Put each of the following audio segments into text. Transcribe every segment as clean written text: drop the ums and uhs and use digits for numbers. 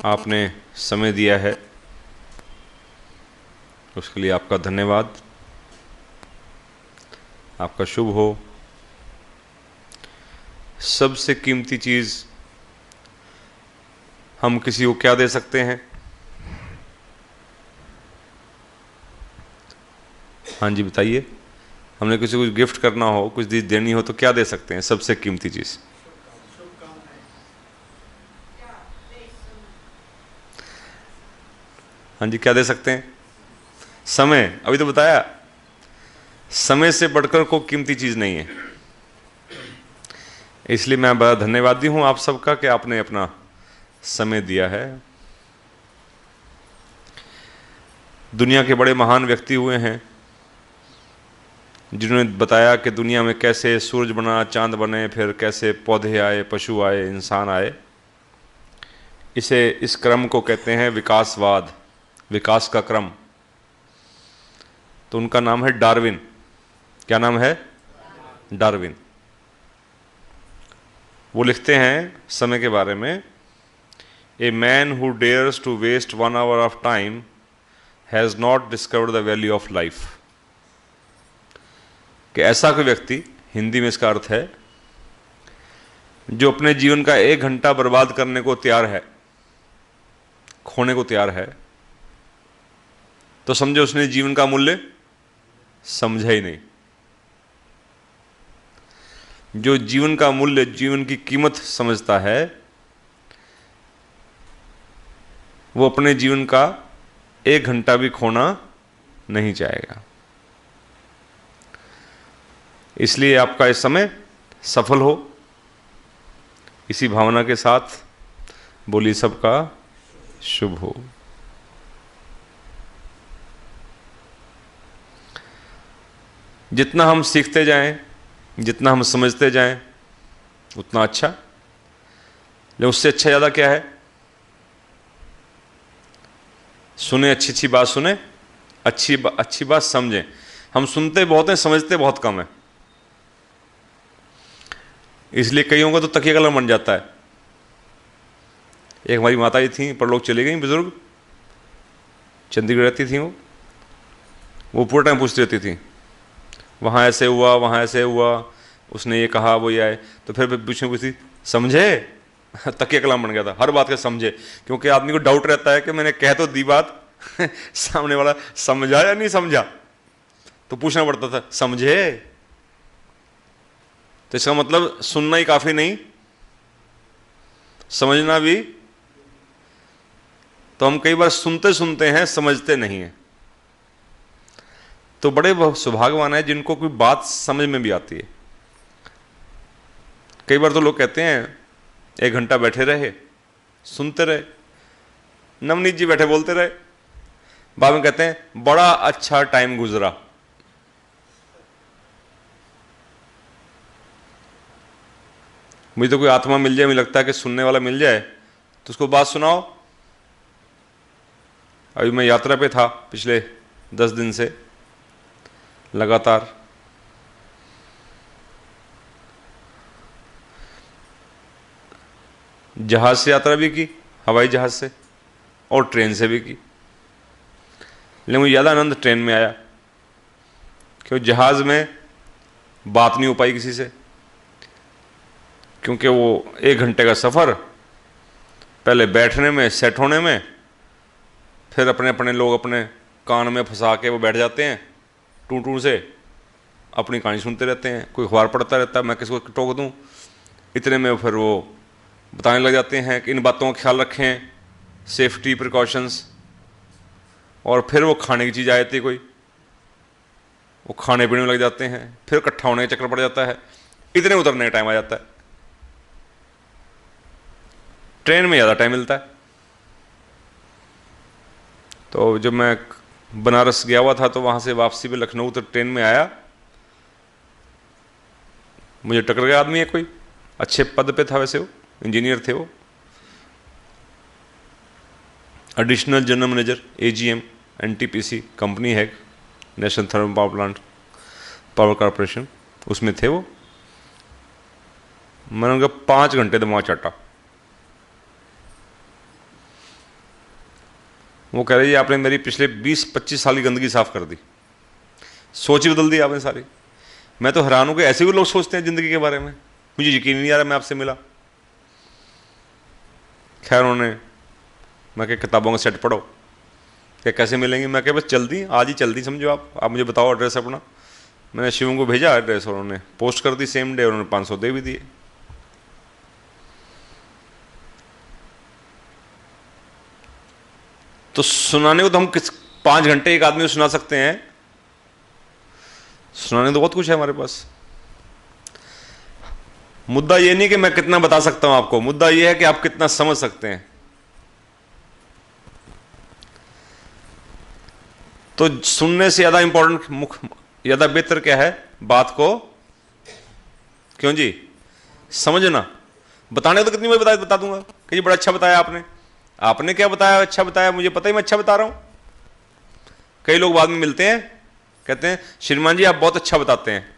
आपने समय दिया है, उसके लिए आपका धन्यवाद। आपका शुभ हो। सबसे कीमती चीज़ हम किसी को क्या दे सकते हैं? हाँ जी, बताइए। हमने किसी को गिफ्ट करना हो, कुछ चीज़ देनी हो तो क्या दे सकते हैं? सबसे कीमती चीज़। हाँ जी, क्या दे सकते हैं? समय। अभी तो बताया, समय से बढ़कर कोई कीमती चीज़ नहीं है। इसलिए मैं बड़ा धन्यवादी हूँ आप सबका कि आपने अपना समय दिया है। दुनिया के बड़े महान व्यक्ति हुए हैं जिन्होंने बताया कि दुनिया में कैसे सूरज बना, चांद बने, फिर कैसे पौधे आए, पशु आए, इंसान आए। इस क्रम को कहते हैं विकासवाद, विकास का क्रम। तो उनका नाम है डार्विन। क्या नाम है? डार्विन। वो लिखते हैं समय के बारे में, a man who dares to waste 1 hour of time has not discovered the value of life. कि ऐसा कोई व्यक्ति, हिंदी में इसका अर्थ है, जो अपने जीवन का 1 घंटा बर्बाद करने को तैयार है, खोने को तैयार है, तो समझो उसने जीवन का मूल्य समझा ही नहीं। जो जीवन का मूल्य, जीवन की कीमत समझता है, वो अपने जीवन का 1 घंटा भी खोना नहीं चाहेगा। इसलिए आपका इस समय सफल हो। इसी भावना के साथ बोलिए, सबका शुभ हो। जितना हम सीखते जाएं, जितना हम समझते जाएं, उतना अच्छा। लेकिन उससे अच्छा ज़्यादा क्या है? सुने, अच्छी अच्छी बात सुने, अच्छी बात समझें। हम सुनते बहुत हैं, समझते बहुत कम है। इसलिए कईयों का तो तकिया कलम बन जाता है। एक हमारी माता जी थी, परलोक चली गई, बुजुर्ग, चंडीगढ़ रहती थी। वो पूरा टाइम पूछती रहती थी, वहाँ ऐसे हुआ, वहाँ ऐसे हुआ, उसने ये कहा, वो ये आए। तो फिर पूछती, समझे? तकिया कलाम बन गया था, हर बात का समझे। क्योंकि आदमी को डाउट रहता है कि मैंने कह तो दी बात, सामने वाला समझा या नहीं समझा। तो पूछना पड़ता था, समझे? तो इसका मतलब सुनना ही काफी नहीं, समझना भी। तो हम कई बार सुनते सुनते हैं, समझते नहीं हैं। तो बड़े सौभाग्यवान है जिनको कोई बात समझ में भी आती है। कई बार तो लोग कहते हैं 1 घंटा बैठे रहे, सुनते रहे, नवनीत जी बैठे बोलते रहे, बाद में कहते हैं बड़ा अच्छा टाइम गुजरा। मुझे तो कोई आत्मा मिल जाए, मुझे लगता है कि सुनने वाला मिल जाए तो उसको बात सुनाओ। अभी मैं यात्रा पे था पिछले 10 दिन से लगातार। जहाज से यात्रा भी की, हवाई जहाज से, और ट्रेन से भी की। लेकिन मुझे ज़्यादा आनंद ट्रेन में आया, क्योंकि जहाज में बात नहीं हो पाई किसी से। क्योंकि वो 1 घंटे का सफ़र, पहले बैठने में, सेट होने में, फिर अपने अपने लोग अपने कान में फंसा के वो बैठ जाते हैं, टू टू से अपनी कहानी सुनते रहते हैं। कोई अखबार पढ़ता रहता है, मैं किसको टोक दूँ। इतने में फिर वो बताने लग जाते हैं कि इन बातों का ख्याल रखें, सेफ्टी प्रिकॉशंस। और फिर वो खाने की चीज़ आ जाती है कोई, वो खाने पीने में लग जाते हैं, फिर इकट्ठा होने का चक्कर पड़ जाता है, इतने उतरने का टाइम आ जाता है। ट्रेन में ज़्यादा टाइम मिलता है। तो जब मैं बनारस गया हुआ था तो वहाँ से वापसी पे लखनऊ तक ट्रेन में आया, मुझे टकर गया आदमी है, कोई अच्छे पद पे था, वैसे वो इंजीनियर थे, वो additional general manager AGM NTPC company है, national thermal power plant power corporation, उसमें थे वो। मैंने उनका 5 घंटे दिमाग चाटा। वो कह रहे जी आपने मेरी पिछले 20-25 साल की गंदगी साफ कर दी, सोच ही बदल दी आपने सारी। मैं तो हैरान हूं कि ऐसे भी लोग सोचते हैं जिंदगी के बारे में, मुझे यकीन नहीं आ रहा मैं आपसे मिला। खैर उन्होंने, मैं क्या किताबों का सेट पढ़ो, क्या कैसे मिलेंगे, मैं क्या बस चल दी, आज ही चल दी समझो आप मुझे बताओ एड्रेस अपना। मैंने शिवम को भेजा एड्रेस और उन्होंने पोस्ट कर दी सेम डे, उन्होंने 500 दे भी दिए। तो सुनाने को तो हम 5 घंटे एक आदमी को सुना सकते हैं, सुनाने तो बहुत कुछ है हमारे पास। मुद्दा ये नहीं कि मैं कितना बता सकता हूं आपको, मुद्दा ये है कि आप कितना समझ सकते हैं। तो सुनने से ज्यादा इंपॉर्टेंट, ज्यादा बेहतर क्या है, बात को क्यों जी समझना। बताने को तो कितनी बार बता दूंगा कि ये बड़ा अच्छा बताया आपने, आपने क्या बताया अच्छा बताया, मुझे पता ही मैं अच्छा बता रहा हूं। कई लोग बाद में मिलते हैं कहते हैं श्रीमान जी आप बहुत अच्छा बताते हैं।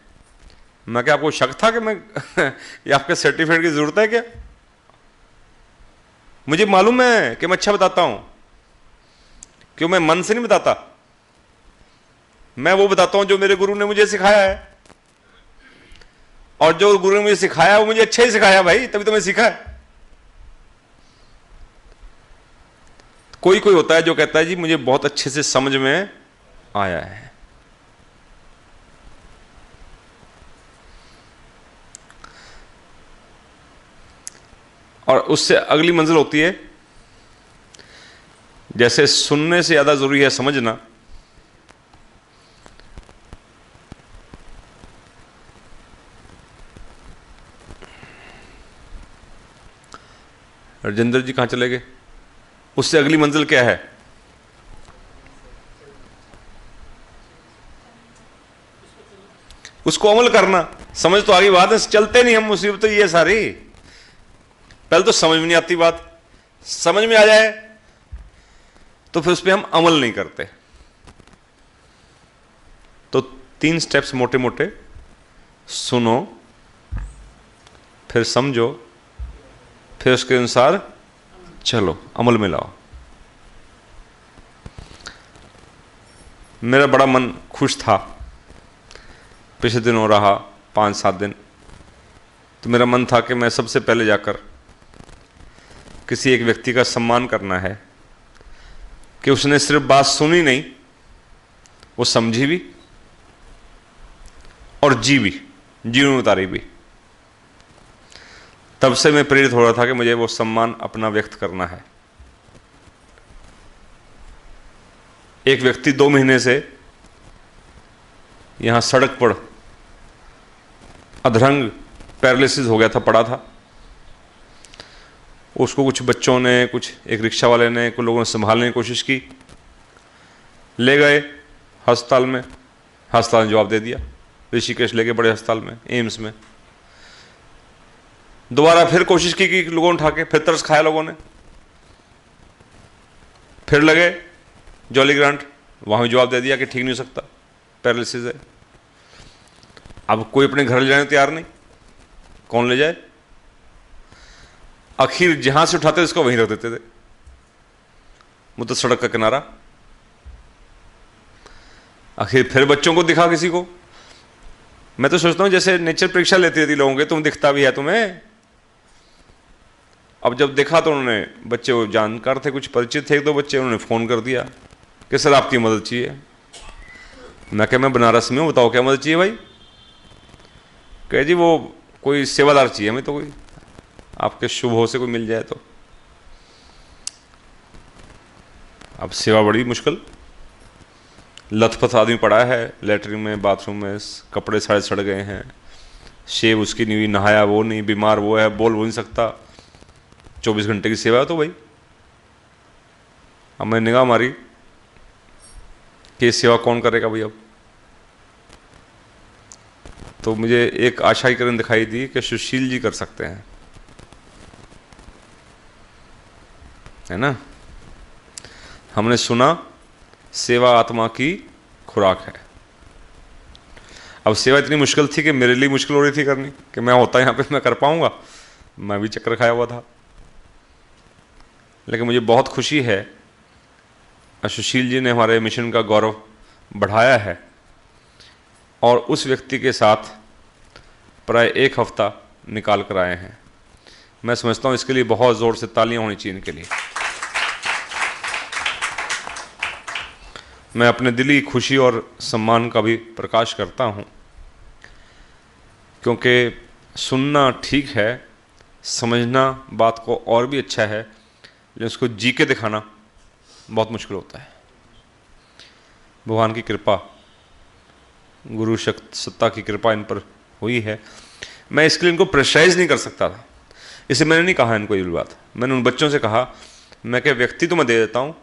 मैं क्या आपको शक था कि मैं ये आपके सर्टिफिकेट की जरूरत है क्या? मुझे मालूम है कि मैं अच्छा बताता हूं, क्यों मैं मन से नहीं बताता, मैं वो बताता हूं जो मेरे गुरु ने मुझे सिखाया है, और जो गुरु ने मुझे सिखाया वो मुझे अच्छा ही सिखाया भाई, तभी तो मैं सीखा है। कोई कोई होता है जो कहता है जी मुझे बहुत अच्छे से समझ में आया है, और उससे अगली मंजिल होती है, जैसे सुनने से ज्यादा जरूरी है समझना। राजेंद्र जी कहां चले गए? उससे अगली मंजिल क्या है? उसको अमल करना। समझ तो आगे बात है, चलते नहीं हम, मुसीबत तो ये सारी। पहले तो समझ में नहीं आती बात, समझ में आ जाए तो फिर उस पर हम अमल नहीं करते। तो 3 स्टेप्स मोटे मोटे, सुनो, फिर समझो, फिर उसके अनुसार चलो, अमल में लाओ। मेरा बड़ा मन खुश था पिछले दिनों, रहा 5-7 दिन, तो मेरा मन था कि मैं सबसे पहले जाकर किसी एक व्यक्ति का सम्मान करना है कि उसने सिर्फ बात सुनी नहीं, वो समझी भी और जीवन में उतारी भी। तब से मैं प्रेरित हो रहा था कि मुझे वो सम्मान अपना व्यक्त करना है। एक व्यक्ति 2 महीने से यहां सड़क पर अधरंग पैरालिसिस हो गया था, पड़ा था। उसको कुछ बच्चों ने, कुछ एक रिक्शा वाले ने, कुछ लोगों ने संभालने की कोशिश की, ले गए अस्पताल में, अस्पताल ने जवाब दे दिया, ऋषिकेश ले गए बड़े अस्पताल में, एम्स में। दोबारा फिर कोशिश की कि लोगों ने उठा के, फिर तरस खाया लोगों ने, फिर लगे जॉली ग्रांट, वहां भी जवाब दे दिया कि ठीक नहीं हो सकता, पैरालिसिस है। अब कोई अपने घर ले जाने तैयार नहीं, कौन ले जाए? आखिर जहां से उठाते उसको वहीं रख देते थे, मुद्दा सड़क का किनारा। आखिर फिर बच्चों को दिखा किसी को। मैं तो सोचता हूं जैसे नेचर परीक्षा लेती रहती लोगों के, तुम दिखता भी है तुम्हें। अब जब देखा तो उन्होंने, बच्चे वो जानकार थे, कुछ परिचित थे, 1-2 बच्चे, उन्होंने फ़ोन कर दिया कि सर आपकी मदद चाहिए। मैं क्या, मैं बनारस में हूँ, बताओ क्या मदद चाहिए भाई? कहे जी वो कोई सेवादार चाहिए हमें, तो कोई आपके शुभ हो से कोई मिल जाए तो। अब सेवा बड़ी मुश्किल, लथपथ आदमी पड़ा है लेटरिन में, बाथरूम में, कपड़े सारे सड़ गए हैं, शेव उसकी नहीं हुई, नहाया वो नहीं, बीमार वो है, बोल वो नहीं सकता, 24 घंटे की सेवा है। तो भाई अब मैं निगाह मारी कि सेवा कौन करेगा भाई अब, तो मुझे एक आशा की किरण दिखाई दी कि सुशील जी कर सकते हैं, है ना। हमने सुना सेवा आत्मा की खुराक है। अब सेवा इतनी मुश्किल थी कि मेरे लिए मुश्किल हो रही थी करनी, कि मैं होता यहाँ पे मैं कर पाऊंगा, मैं भी चक्कर खाया हुआ था। लेकिन मुझे बहुत खुशी है सुशील जी ने हमारे मिशन का गौरव बढ़ाया है और उस व्यक्ति के साथ प्राय 1 हफ्ता निकाल कर आए हैं। मैं समझता हूँ इसके लिए बहुत ज़ोर से तालियां होनी चाहिए इनके लिए। मैं अपने दिली खुशी और सम्मान का भी प्रकाश करता हूँ, क्योंकि सुनना ठीक है, समझना बात को और भी अच्छा है, लेकिन उसको जी के दिखाना बहुत मुश्किल होता है। भगवान की कृपा, गुरु शक्ति सत्ता की कृपा इन पर हुई है। मैं इसके लिए इनको प्रेशराइज नहीं कर सकता था, इसे मैंने नहीं कहा इनको ये बात। मैंने उन बच्चों से कहा, मैं क्या व्यक्ति तो मैं दे देता हूँ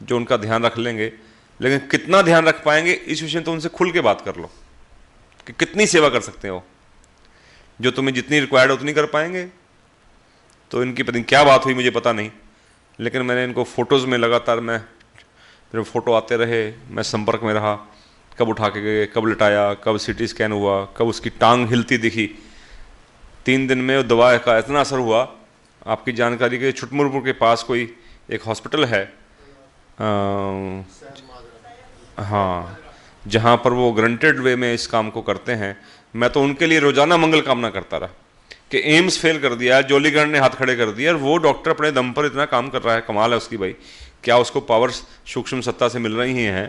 जो उनका ध्यान रख लेंगे, लेकिन कितना ध्यान रख पाएंगे इस विषय में तो उनसे खुल के बात कर लो कि कितनी सेवा कर सकते हो। जो तुम्हें जितनी रिक्वायर्ड उतनी कर पाएंगे। तो इनकी पता नहीं क्या बात हुई, मुझे पता नहीं, लेकिन मैंने इनको फ़ोटोज़ में लगातार मेरे फ़ोटो आते रहे, मैं संपर्क में रहा। कब उठा के गए, कब लिटाया, कब सीटी स्कैन हुआ, कब उसकी टांग हिलती दिखी। 3 दिन में दवा का इतना असर हुआ। आपकी जानकारी के छुटमुरपुर के पास कोई एक हॉस्पिटल है, हाँ, जहाँ पर वो ग्रंटेड वे में इस काम को करते हैं। मैं तो उनके लिए रोजाना मंगल कामना करता रहा कि एम्स फेल कर दिया, जॉलीग्रांट ने हाथ खड़े कर दिया, और वो डॉक्टर अपने दम पर इतना काम कर रहा है। कमाल है उसकी भाई, क्या उसको पावर्स सूक्ष्म सत्ता से मिल रही हैं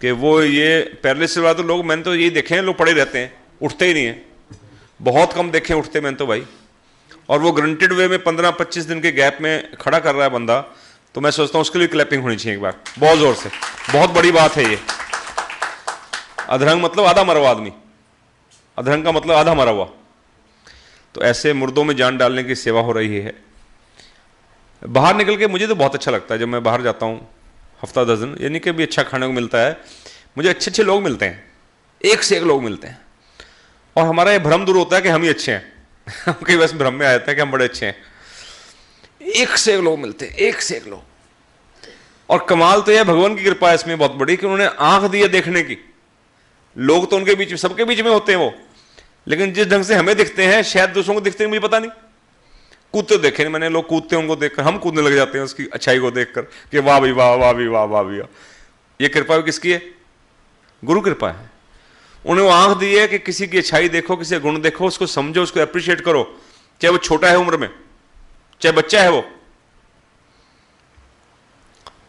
कि वो ये पैरालिसिस वाला तो लोग, मैंने तो यही देखे हैं, लोग पड़े रहते हैं, उठते ही नहीं हैं। बहुत कम देखे उठते मैंने तो भाई। और वो ग्रंटेड वे में 15-25 दिन के गैप में खड़ा कर रहा है बंदा, तो मैं सोचता हूँ उसके लिए क्लैपिंग होनी चाहिए एक बार, बहुत जोर से। बहुत बड़ी बात है ये। अधरंग मतलब आधा मरा हुआ आदमी, अधरंग का मतलब आधा मरा हुआ। तो ऐसे मुर्दों में जान डालने की सेवा हो रही है। बाहर निकल के मुझे तो बहुत अच्छा लगता है जब मैं बाहर जाता हूँ, हफ्ता 10 दिन, यानी कि भी अच्छा खाने को मिलता है मुझे, अच्छे अच्छे लोग मिलते हैं, एक से एक लोग मिलते हैं, और हमारा ये भ्रम दूर होता है कि हम ही अच्छे हैं। हम कई वैसे भ्रम में आ जाते हैं कि हम बड़े अच्छे हैं। एक से एक लोग मिलते हैं, एक से एक लोग। और कमाल तो यह भगवान की कृपा है इसमें बहुत बड़ी कि उन्होंने आंख दी है देखने की। लोग तो उनके बीच में, सबके बीच में होते हैं वो, लेकिन जिस ढंग से हमें दिखते हैं शायद दूसरों को दिखते हैं मुझे पता नहीं। कूदते देखे नहीं मैंने, लोग कूदते हैं उनको देखकर, हम कूदने लग जाते हैं उसकी अच्छाई को देखकर कि वाह भाई वाह, वाह भी वाह, वाह भी वाह। ये कृपा किसकी है? गुरु कृपा है। उन्हें वो आंख दी है कि किसी की अच्छाई देखो, किसी का गुण देखो, उसको समझो, उसको अप्रिशिएट करो, चाहे वो छोटा है उम्र में, चाहे बच्चा है वो।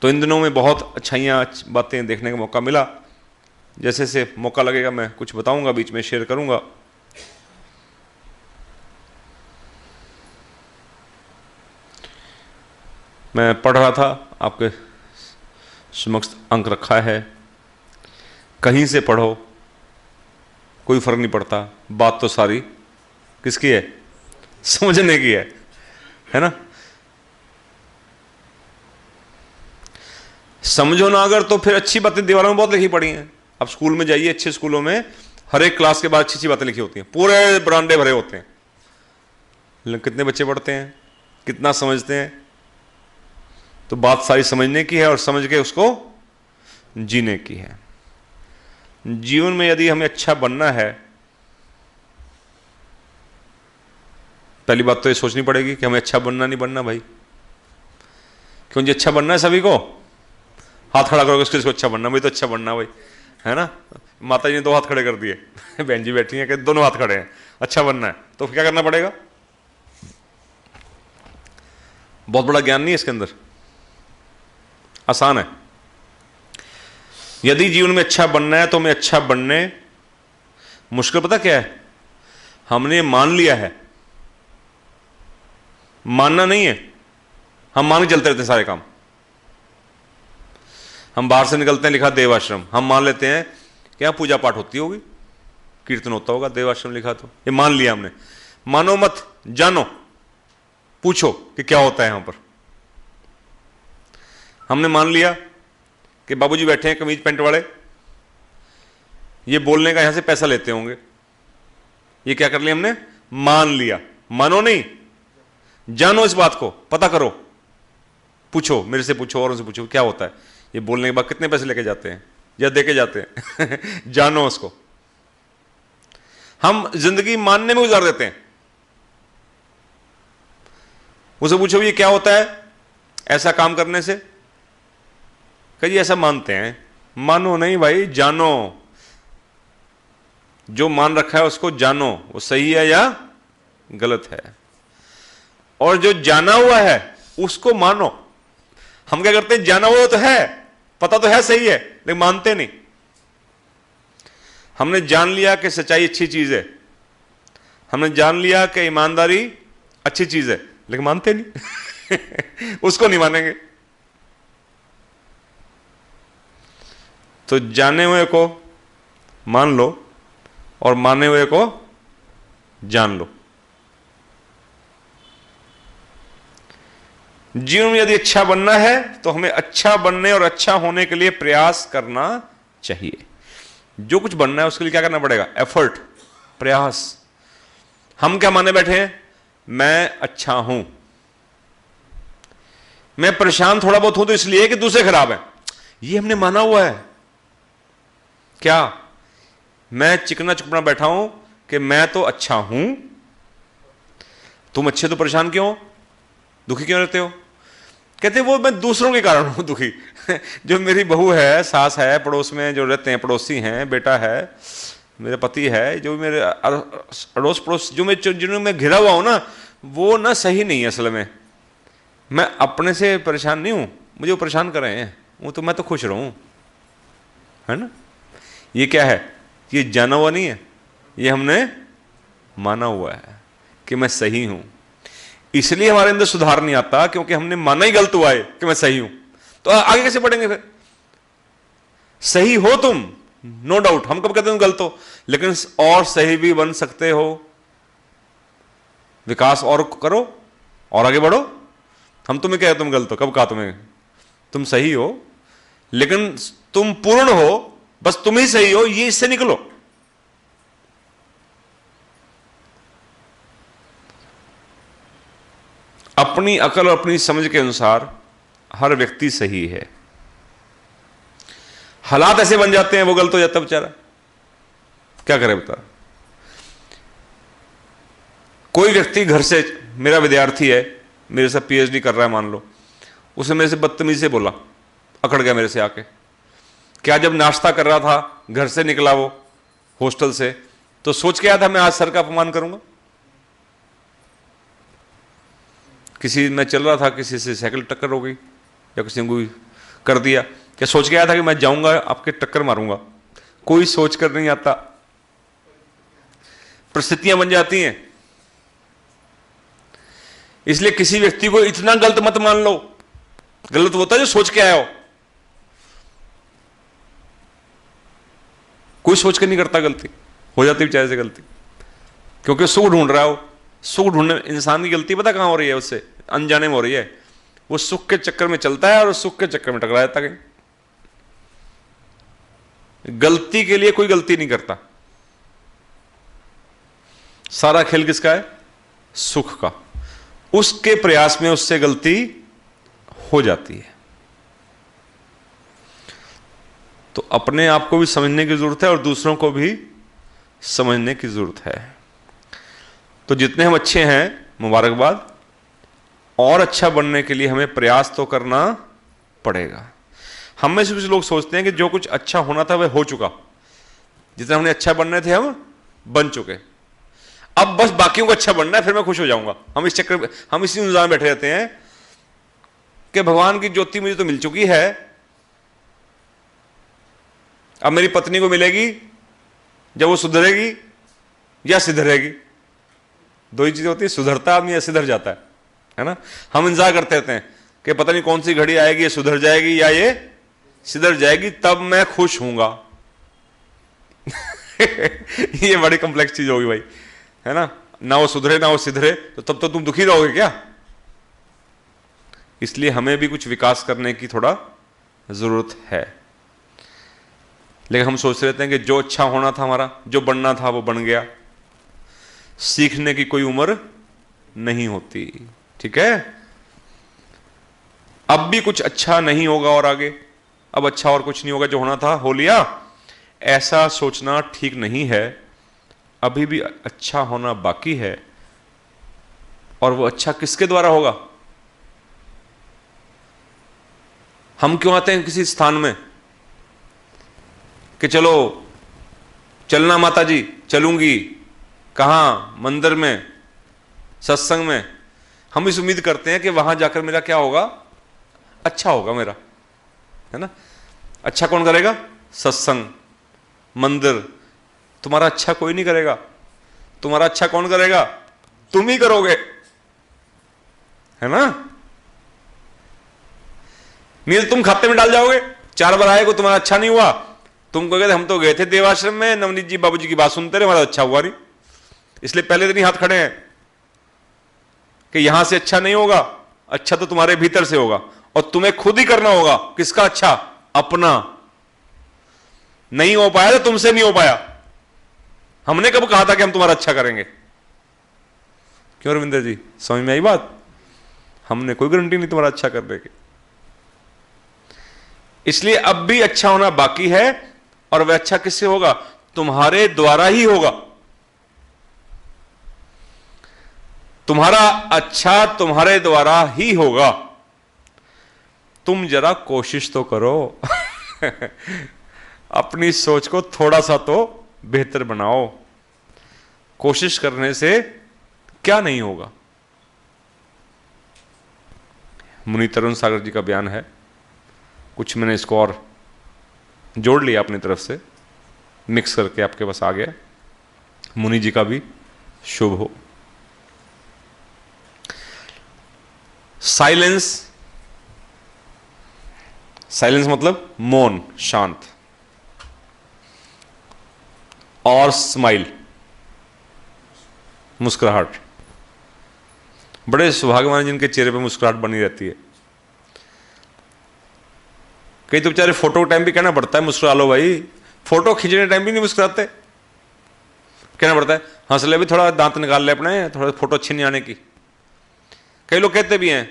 तो इन दिनों में बहुत अच्छाइयाँ बातें देखने का मौका मिला। जैसे से मौका लगेगा मैं कुछ बताऊंगा, बीच में शेयर करूंगा। मैं पढ़ रहा था, आपके समक्ष अंक रखा है, कहीं से पढ़ो कोई फर्क नहीं पड़ता, बात तो सारी किसकी है? समझने की है ना? समझो ना अगर, तो फिर अच्छी बातें दीवारों में बहुत लिखी पड़ी हैं। अब स्कूल में जाइए, अच्छे स्कूलों में हर एक क्लास के बाद अच्छी अच्छी बातें लिखी होती हैं, पूरे बरामदे भरे होते हैं। लेकिन कितने बच्चे पढ़ते हैं, कितना समझते हैं? तो बात सारी समझने की है और समझ के उसको जीने की है। जीवन में यदि हमें अच्छा बनना है, पहली बात तो ये सोचनी पड़ेगी कि हमें अच्छा बनना नहीं बनना भाई। क्यों जी अच्छा बनना है सभी को? हाथ खड़ा करोगे किसको अच्छा बनना? मुझे तो अच्छा बनना भाई, है ना? माता जी ने 2 हाथ खड़े कर दिए, बहन जी बैठी हैं कि दोनों हाथ खड़े हैं, अच्छा बनना है। तो क्या करना पड़ेगा? बहुत बड़ा ज्ञान नहीं है इसके अंदर, आसान है। यदि जीवन में अच्छा बनना है तो हमें अच्छा बनने, मुश्किल पता क्या है? हमने मान लिया है, मानना नहीं है। हम मान के चलते रहते हैं सारे काम। हम बाहर से निकलते हैं, लिखा देवाश्रम, हम मान लेते हैं कि यहां पूजा पाठ होती होगी, कीर्तन होता होगा, देवाश्रम लिखा तो ये मान लिया हमने। मानो मत, जानो, पूछो कि क्या होता है यहां पर। हमने मान लिया कि बाबूजी बैठे हैं कमीज पैंट वाले, ये बोलने का यहां से पैसा लेते होंगे। ये क्या कर लिया हमने? मान लिया। मानो नहीं, जानो इस बात को, पता करो, पूछो, मेरे से पूछो और उनसे पूछो क्या होता है। ये बोलने के बाद कितने पैसे लेके जाते हैं या देके जाते हैं? जानो उसको। हम जिंदगी मानने में गुजार देते हैं। उसे पूछो ये क्या होता है ऐसा काम करने से? कहीं ऐसा मानते हैं। मानो नहीं भाई, जानो। जो मान रखा है उसको जानो, वो सही है या गलत है। और जो जाना हुआ है उसको मानो। हम क्या करते हैं, जाना हुआ तो है, पता तो है सही है, लेकिन मानते नहीं। हमने जान लिया कि सच्चाई अच्छी चीज है, हमने जान लिया कि ईमानदारी अच्छी चीज है, लेकिन मानते नहीं। उसको नहीं मानेंगे। तो जाने हुए को मान लो और माने हुए को जान लो। जीवन में यदि अच्छा बनना है तो हमें अच्छा बनने और अच्छा होने के लिए प्रयास करना चाहिए। जो कुछ बनना है उसके लिए क्या करना पड़ेगा, एफर्ट, प्रयास। हम क्या माने बैठे हैं, मैं अच्छा हूं, मैं परेशान थोड़ा बहुत हूं तो इसलिए कि दूसरे खराब हैं। ये हमने माना हुआ है। क्या मैं चिकना चुपना बैठा हूं कि मैं तो अच्छा हूं, तुम अच्छे तो परेशान क्यों हो, दुखी क्यों रहते हो? कहते वो मैं दूसरों के कारण हूं दुखी। जो मेरी बहू है, सास है, पड़ोस में जो रहते हैं, पड़ोसी हैं, बेटा है, मेरे पति है, जो मेरे अड़ोस पड़ोस जो मैं जिन्होंने मैं घिरा हुआ हूं ना, वो ना सही नहीं है असल में। मैं अपने से परेशान नहीं हूं, मुझे वो परेशान कर रहे हैं, वो तो मैं तो खुश रहूं, है ना। ये क्या है, ये जाना हुआ नहीं है, ये हमने माना हुआ है कि मैं सही हूं। इसलिए हमारे अंदर सुधार नहीं आता, क्योंकि हमने माना ही गलत हुआ है कि मैं सही हूं। तो आगे कैसे बढ़ेंगे फिर? सही हो तुम, नो डाउट, हम कब कहते हैं गलत हो, लेकिन और सही भी बन सकते हो। विकास और करो और आगे बढ़ो। हम तुम्हें कहे तुम गलत हो, कब कहा तुम्हें? तुम सही हो, लेकिन तुम पूर्ण हो, बस तुम ही सही हो, ये इससे निकलो। अपनी अकल और अपनी समझ के अनुसार हर व्यक्ति सही है। हालात ऐसे बन जाते हैं वो गलत हो जाता है बेचारा, क्या करे बता। कोई व्यक्ति घर से, मेरा विद्यार्थी है, मेरे से पीएचडी कर रहा है मान लो, उसने मेरे से बदतमीजी से बोला, अकड़ गया मेरे से आके। क्या जब नाश्ता कर रहा था घर से निकला वो हॉस्टल से, तो सोच के आया था मैं आज सर का अपमान करूंगा? किसी मैं चल रहा था, किसी से साइकिल टक्कर हो गई या किसी ने कोई कर दिया, क्या सोच के आया था कि मैं जाऊंगा आपके टक्कर मारूंगा? कोई सोच कर नहीं आता, परिस्थितियां बन जाती हैं। इसलिए किसी व्यक्ति को इतना गलत मत मान लो। गलत होता है जो सोच के आया हो, कोई सोच के नहीं करता, गलती हो जाती बेचारे से गलती, क्योंकि सुख ढूंढ रहा हो। सुख ढूंढने इंसान की गलती पता कहां हो रही है, उससे अनजाने में हो रही है। वो सुख के चक्कर में चलता है और सुख के चक्कर में टकरा जाता है। गलती के लिए कोई गलती नहीं करता, सारा खेल किसका है, सुख का। उसके प्रयास में उससे गलती हो जाती है। तो अपने आप को भी समझने की जरूरत है और दूसरों को भी समझने की जरूरत है। तो जितने हम अच्छे हैं मुबारकबाद, और अच्छा बनने के लिए हमें प्रयास तो करना पड़ेगा। हम में से कुछ लोग सोचते हैं कि जो कुछ अच्छा होना था वह हो चुका, जितना हमने अच्छा बनने थे हम बन चुके, अब बस बाकियों को अच्छा बनना है, फिर मैं खुश हो जाऊंगा। हम इस चक्कर में, हम इसी इंतजार में बैठे रहते हैं कि भगवान की ज्योति मुझे तो मिल चुकी है, अब मेरी पत्नी को मिलेगी जब वो सुधरेगी या सिधरेगी। दो ही चीजें होती है, सुधरता आदमी या सिधर जाता है ना। हम इंतजार करते रहते हैं कि पता नहीं कौन सी घड़ी आएगी, ये सुधर जाएगी या ये सिधर जाएगी, तब मैं खुश हूंगा। ये बड़ी कॉम्प्लेक्स चीज होगी भाई, है ना। ना वो सुधरे ना वो सिधरे, तो तब तो तुम दुखी रहोगे क्या? इसलिए हमें भी कुछ विकास करने की थोड़ा जरूरत है। लेकिन हम सोचते रहते हैं कि जो अच्छा होना था हमारा, जो बनना था वो बन गया। सीखने की कोई उम्र नहीं होती, ठीक है। अब भी कुछ अच्छा नहीं होगा और आगे, अब अच्छा और कुछ नहीं होगा, जो होना था हो लिया, ऐसा सोचना ठीक नहीं है। अभी भी अच्छा होना बाकी है, और वो अच्छा किसके द्वारा होगा? हम क्यों आते हैं किसी स्थान में कि चलो चलना माता जी, चलूंगी, कहां? मंदिर में, सत्संग में। हम इस उम्मीद करते हैं कि वहां जाकर मेरा क्या होगा? अच्छा होगा मेरा, है ना। अच्छा कौन करेगा? सत्संग, मंदिर। तुम्हारा अच्छा कोई नहीं करेगा। तुम्हारा अच्छा कौन करेगा? तुम ही करोगे, है ना। नहीं तो तुम खाते में डाल जाओगे। 4 बार आए को तुम्हारा अच्छा नहीं हुआ, तुम कहोगे हम तो गए थे देवाश्रम में, नवनीत जी बाबूजी की बात सुनते रहे, हमारा अच्छा हुआ नहीं। इसलिए पहले दिन ही हाथ खड़े हैं कि यहां से अच्छा नहीं होगा। अच्छा तो तुम्हारे भीतर से होगा, और तुम्हें खुद ही करना होगा। किसका अच्छा? अपना। नहीं हो पाया तो तुमसे नहीं हो पाया। हमने कब कहा था कि हम तुम्हारा अच्छा करेंगे? क्यों रविंदर जी, समझ में आई बात? हमने कोई गारंटी नहीं तुम्हारा अच्छा करने की। इसलिए अब भी अच्छा होना बाकी है, और वह अच्छा किससे होगा? तुम्हारे द्वारा ही होगा। तुम्हारा अच्छा तुम्हारे द्वारा ही होगा। तुम जरा कोशिश तो करो अपनी सोच को थोड़ा सा तो बेहतर बनाओ। कोशिश करने से क्या नहीं होगा। मुनि तरुण सागर जी का बयान है, कुछ मैंने इसको और जोड़ लिया अपनी तरफ से, मिक्स करके आपके पास आ गया। मुनि जी का भी शुभ हो। साइलेंस, साइलेंस मतलब मौन, शांत। और स्माइल, मुस्कुराहट। बड़े सौभाग्यवान जिनके चेहरे पे मुस्कुराहट बनी रहती है। कई तो बेचारे फोटो के टाइम भी कहना पड़ता है मुस्कुरा लो भाई, फोटो खींचने टाइम भी नहीं मुस्कुराते, कहना पड़ता है हंस ले भी, थोड़ा दांत निकाल ले अपने, थोड़ा फोटो अच्छी नहीं आने की। कई लोग कहते भी हैं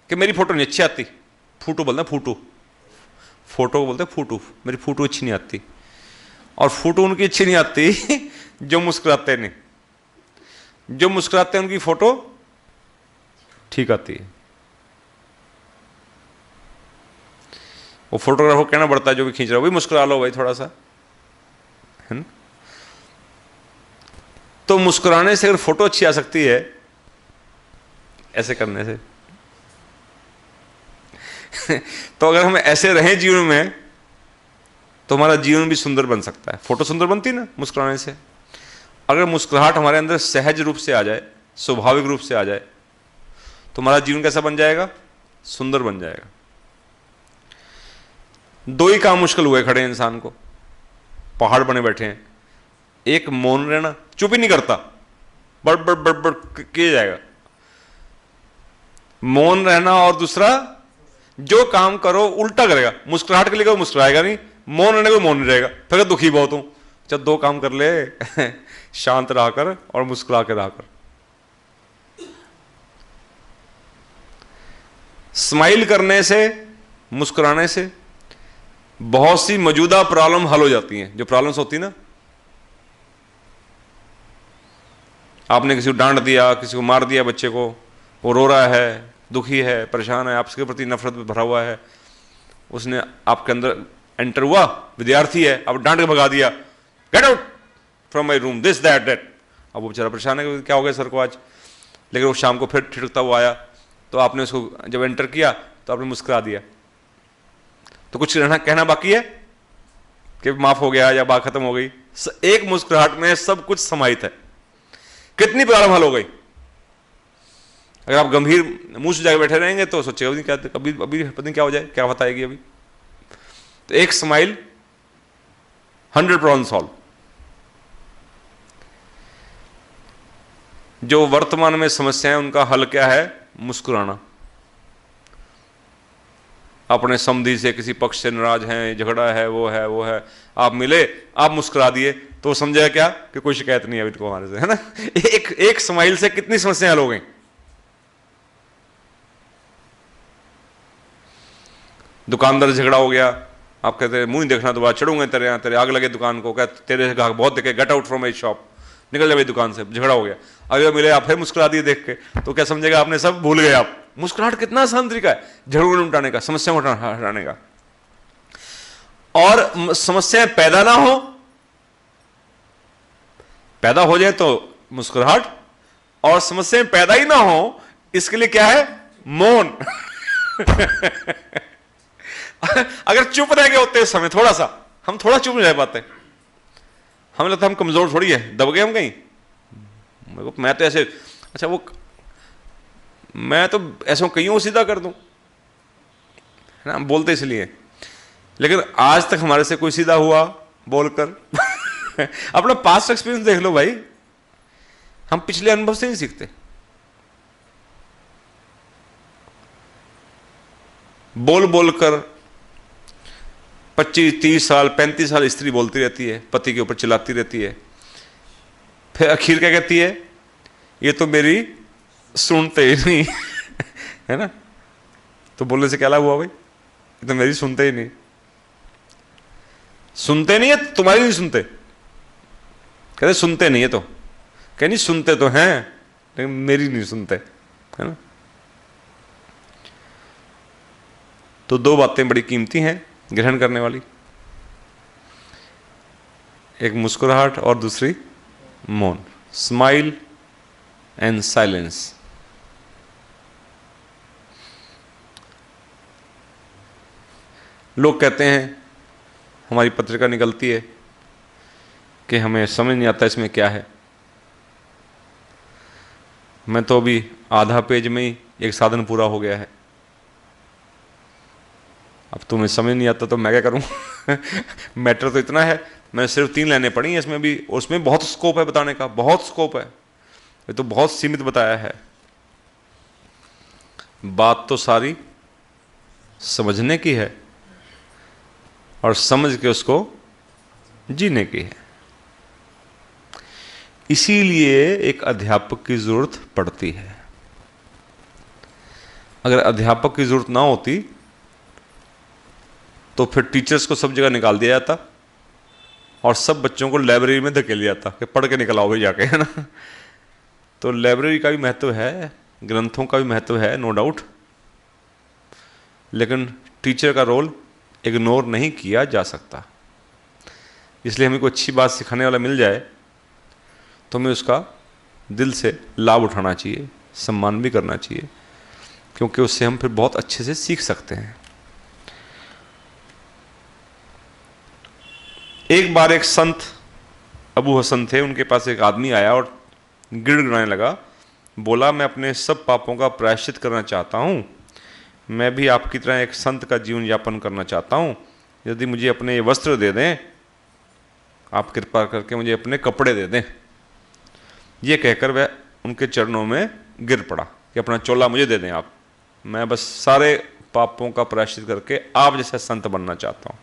कि मेरी फोटो नहीं अच्छी आती, फूटू बोलते हैं, फूटू, फोटो को बोलते हैं फूटू, मेरी फोटो अच्छी नहीं आती। और फोटो उनकी अच्छी नहीं आती जो मुस्कुराते नहीं। जो मुस्कुराते हैं उनकी फोटो ठीक आती है। वो फोटोग्राफर कहना पड़ता है जो भी खींच रहा हो, भाई मुस्कुरा लो भाई थोड़ा सा, है ना। तो मुस्कुराने से अगर फोटो अच्छी आ सकती है, ऐसे करने से तो अगर हम ऐसे रहें जीवन में, तो हमारा जीवन भी सुंदर बन सकता है। फोटो सुंदर बनती है ना मुस्कुराने से। अगर मुस्कुराहट हमारे अंदर सहज रूप से आ जाए, स्वाभाविक रूप से आ जाए, तो हमारा जीवन कैसा बन जाएगा? सुंदर बन जाएगा। 2 ही काम मुश्किल हुए खड़े इंसान को, पहाड़ बने बैठे हैं। एक मौन रहना, चुप ही नहीं करता, बड़ बड़ बड़ बड़ किया जाएगा, मौन रहना। और दूसरा, जो काम करो उल्टा करेगा। मुस्कुराहट के लिए कोई मुस्कुराएगा नहीं, मौन रहने को मौन नहीं रहेगा, फिर दुखी बहुत हूं। जब 2 काम कर ले शांत रहकर और मुस्कुरा के रहकर। स्माइल करने से, मुस्कुराने से बहुत सी मौजूदा प्रॉब्लम हल हो जाती हैं। जो प्रॉब्लम्स होती ना, आपने किसी को डांट दिया, किसी को मार दिया, बच्चे को, वो रो रहा है, दुखी है, परेशान है, आपके प्रति नफरत में भरा हुआ है, उसने आपके अंदर एंटर हुआ, विद्यार्थी है, अब डांट के भगा दिया, get out from my room, this that that. अब वो बेचारा परेशान है, क्या हो गया सर को आज। लेकिन वो शाम को फिर ठिठकता हुआ आया, तो आपने उसको जब एंटर किया तो आपने मुस्कुरा दिया। तो कुछ रहना कहना बाकी है कि माफ हो गया या बात खत्म हो गई? एक मुस्कुराहट में सब कुछ समाहित है। कितनी प्रॉब्लम हल हो गई। अगर आप गंभीर मुंह से जाके बैठे रहेंगे तो सोचेगा क्या, अभी अभी पता नहीं क्या हो जाए, क्या बात आएगी अभी। तो एक स्माइल 100 प्रॉब्लम सॉल्व। जो वर्तमान में समस्याएं, उनका हल क्या है? मुस्कुराना। अपने समधी से, किसी पक्ष से नाराज हैं, झगड़ा है, वो है, वो है, आप मिले, आप मुस्कुरा दिए, तो वो समझेगा क्या कि कोई शिकायत नहीं है इनको हमारे से, है ना। एक स्माइल से कितनी समस्याएं हल हो गई। दुकानदार झगड़ा हो गया, आप कहते हैं मुंह नहीं देखना, दोबारा चढ़ूंगा तेरे यहाँ, तेरे आग लगे दुकान को, क्या तेरे ग्राहक बहुत देखे, get out from my shop, निकल जाए दुकान से, झगड़ा हो गया। अगर मिले आप फिर मुस्कुरा दिए देख के, तो क्या समझेगा आपने सब भूल गए आप। मुस्कुराहट कितना आसान तरीका है झगड़ों को निपटाने का, समस्या को हटाने का। और समस्याएं पैदा ना हो, पैदा हो जाए तो मुस्कुराहट, और समस्याएं पैदा ही ना हो इसके लिए क्या है? मौन। अगर चुप रह गए होते उस समय थोड़ा सा, हम थोड़ा चुप रह पाते, हमें लगता है हम कमजोर थोड़ी है, दब गए हम कहीं। मैं तो ऐसे, अच्छा वो मैं तो ऐसा कईयों सीधा कर दूं, है ना, हम बोलते इसलिए, लेकिन आज तक हमारे से कोई सीधा हुआ बोलकर? अपना पास्ट एक्सपीरियंस देख लो भाई, हम पिछले अनुभव से नहीं सीखते। बोल बोलकर 25-30 साल 35 साल स्त्री बोलती रहती है, पति के ऊपर चिल्लाती रहती है, फिर आखिर क्या कहती है? ये तो मेरी सुनते ही नहीं। है ना, तो बोलने से क्या लाभ हुआ भाई? ये तो मेरी सुनते ही नहीं। सुनते नहीं है, तुम्हारी नहीं सुनते, कहते सुनते नहीं है, तो कह नहीं सुनते तो हैं लेकिन मेरी नहीं सुनते, है ना। तो दो बातें बड़ी कीमती हैं ग्रहण करने वाली, एक मुस्कुराहट और दूसरी मौन, स्माइल एंड साइलेंस। लोग कहते हैं, हमारी पत्रिका निकलती है कि हमें समझ नहीं आता इसमें क्या है। मैं तो अभी आधा पेज में ही एक साधन पूरा हो गया है, अब तुम्हें समझ नहीं आता तो मैं क्या करूं? मैटर तो इतना है, मैं सिर्फ 3 लाइनें पढ़ी हैं इसमें भी, उसमें बहुत स्कोप है बताने का, बहुत स्कोप है, ये तो बहुत सीमित बताया है। बात तो सारी समझने की है और समझ के उसको जीने की है। इसीलिए एक अध्यापक की जरूरत पड़ती है। अगर अध्यापक की जरूरत ना होती तो फिर टीचर्स को सब जगह निकाल दिया जाता और सब बच्चों को लाइब्रेरी में धकेल दिया जाता कि पढ़ के निकल आओ भाई जाके, है ना। तो लाइब्रेरी का भी महत्व है, ग्रंथों का भी महत्व है, नो डाउट, लेकिन टीचर का रोल इग्नोर नहीं किया जा सकता। इसलिए हमें कोई अच्छी बात सिखाने वाला मिल जाए तो हमें उसका दिल से लाभ उठाना चाहिए, सम्मान भी करना चाहिए, क्योंकि उससे हम फिर बहुत अच्छे से सीख सकते हैं। एक बार एक संत अबू हसन थे, उनके पास एक आदमी आया और गिड़गिड़ाने लगा, बोला मैं अपने सब पापों का प्रायश्चित करना चाहता हूँ, मैं भी आपकी तरह एक संत का जीवन यापन करना चाहता हूँ, यदि मुझे अपने ये वस्त्र दे दें, आप कृपा करके मुझे अपने कपड़े दे दें। ये कहकर वह उनके चरणों में गिर पड़ा कि अपना चोला मुझे दे दें आप, मैं बस सारे पापों का प्रायश्चित करके आप जैसा संत बनना चाहता हूँ।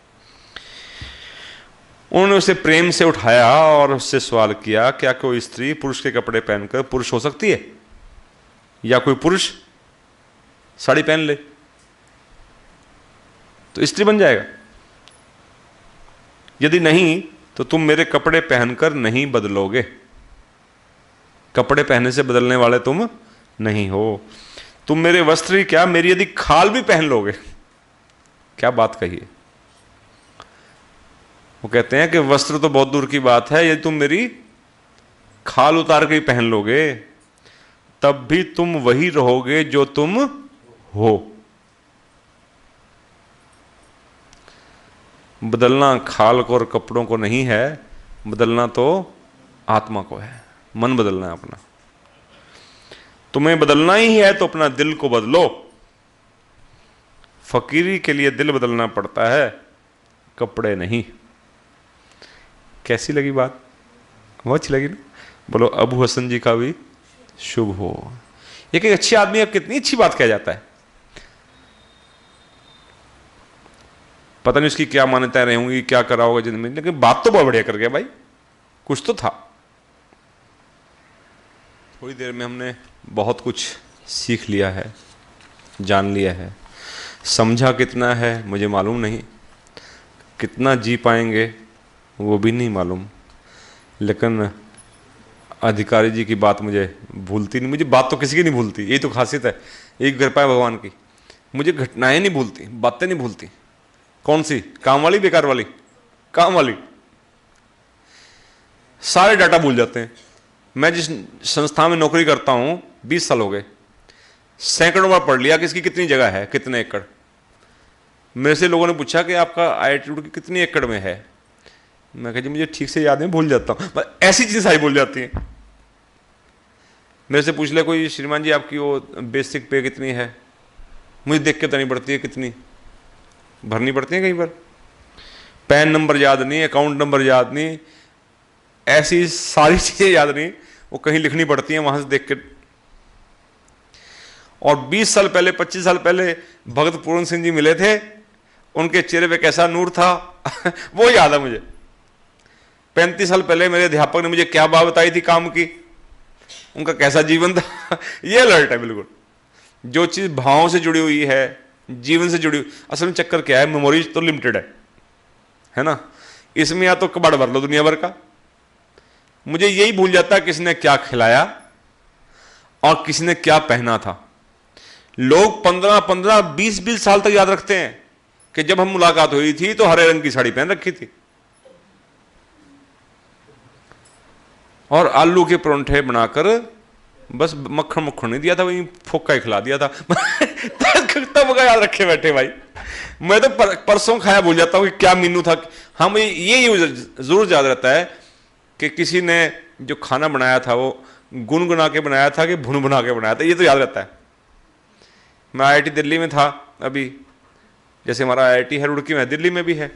उन्होंने उसे प्रेम से उठाया और उससे सवाल किया, क्या कोई स्त्री पुरुष के कपड़े पहनकर पुरुष हो सकती है, या कोई पुरुष साड़ी पहन ले तो स्त्री बन जाएगा? यदि नहीं तो तुम मेरे कपड़े पहनकर नहीं बदलोगे, कपड़े पहनने से बदलने वाले तुम नहीं हो, तुम मेरे वस्त्र ही क्या मेरी यदि खाल भी पहन लोगे। क्या बात कही है। वो कहते हैं कि वस्त्र तो बहुत दूर की बात है, यदि तुम मेरी खाल उतार के ही पहन लोगे तब भी तुम वही रहोगे जो तुम हो। बदलना खाल को और कपड़ों को नहीं है, बदलना तो आत्मा को है, मन बदलना है अपना। तुम्हें बदलना ही है तो अपना दिल को बदलो। फकीरी के लिए दिल बदलना पड़ता है, कपड़े नहीं। कैसी लगी बात? बहुत अच्छी लगी ना? बोलो अबू हसन जी का भी शुभ हो। एक अच्छी आदमी अब कितनी अच्छी बात कह जाता है, पता नहीं उसकी क्या मान्यताएं रही होंगी, क्या करा होगा जिंदगी में, लेकिन बात तो बहुत बढ़िया कर गया भाई, कुछ तो था। थोड़ी देर में हमने बहुत कुछ सीख लिया है, जान लिया है, समझा कितना है मुझे मालूम नहीं, कितना जी पाएंगे वो भी नहीं मालूम, लेकिन अधिकारी जी की बात मुझे भूलती नहीं, मुझे बात तो किसी की नहीं भूलती, यही तो खासियत है, एक कृपा है भगवान की। मुझे घटनाएं नहीं भूलती, बातें नहीं भूलती। कौन सी? काम वाली, बेकार वाली? काम वाली। सारे डाटा भूल जाते हैं। मैं जिस संस्था में नौकरी करता हूं 20 साल हो गए, सैकड़ों बार पढ़ लिया कि इसकी कितनी जगह है, कितने एकड़। मेरे से लोगों ने पूछा कि आपका IIT रुड़की कितनी एकड़ में है, मैं कहा जी मुझे ठीक से याद नहीं, भूल जाता हूं। ऐसी चीजें सारी भूल जाती हैं। मेरे से पूछ ले कोई, श्रीमान जी आपकी वो बेसिक पे कितनी है, मुझे देख के तो नहीं पड़ती है कितनी, भरनी पड़ती है कहीं पर। पैन नंबर याद नहीं, अकाउंट नंबर याद नहीं, ऐसी सारी चीजें याद नहीं, वो कहीं लिखनी पड़ती हैं वहां से देख के। और 20 साल पहले, 25 साल पहले भगत पूर्ण सिंह जी मिले थे, उनके चेहरे पे कैसा नूर था वो याद है मुझे। 35 साल पहले मेरे अध्यापक ने मुझे क्या बात बताई थी काम की, उनका कैसा जीवन था ये अलर्ट है बिल्कुल। जो चीज भावों से जुड़ी हुई है, जीवन से जुड़ी हुई, असल में चक्कर क्या है, मेमोरीज तो लिमिटेड है ना। इसमें या तो कबाड़ भर लो दुनिया भर का, मुझे यही भूल जाता है किसने क्या खिलाया और किसने क्या पहना था। लोग 15-15, 20-20 साल तक याद रखते हैं कि जब हम मुलाकात हुई थी तो हरे रंग की साड़ी पहन रखी थी और आलू के परोंठे बनाकर बस मक्खन मक्खन नहीं दिया था, वही फोक्का ही खिला दिया था तब का याद रखे बैठे भाई। मैं तो परसों खाया भूल जाता हूं कि क्या मेनू था। हाँ, मुझे ये जरूर याद रहता है कि किसी ने जो खाना बनाया था वो गुनगुना के बनाया था कि भुन भुना के बनाया था, ये तो याद रहता है। मैं IIT दिल्ली में था अभी, जैसे हमारा IIT है रुड़की में, दिल्ली में भी है,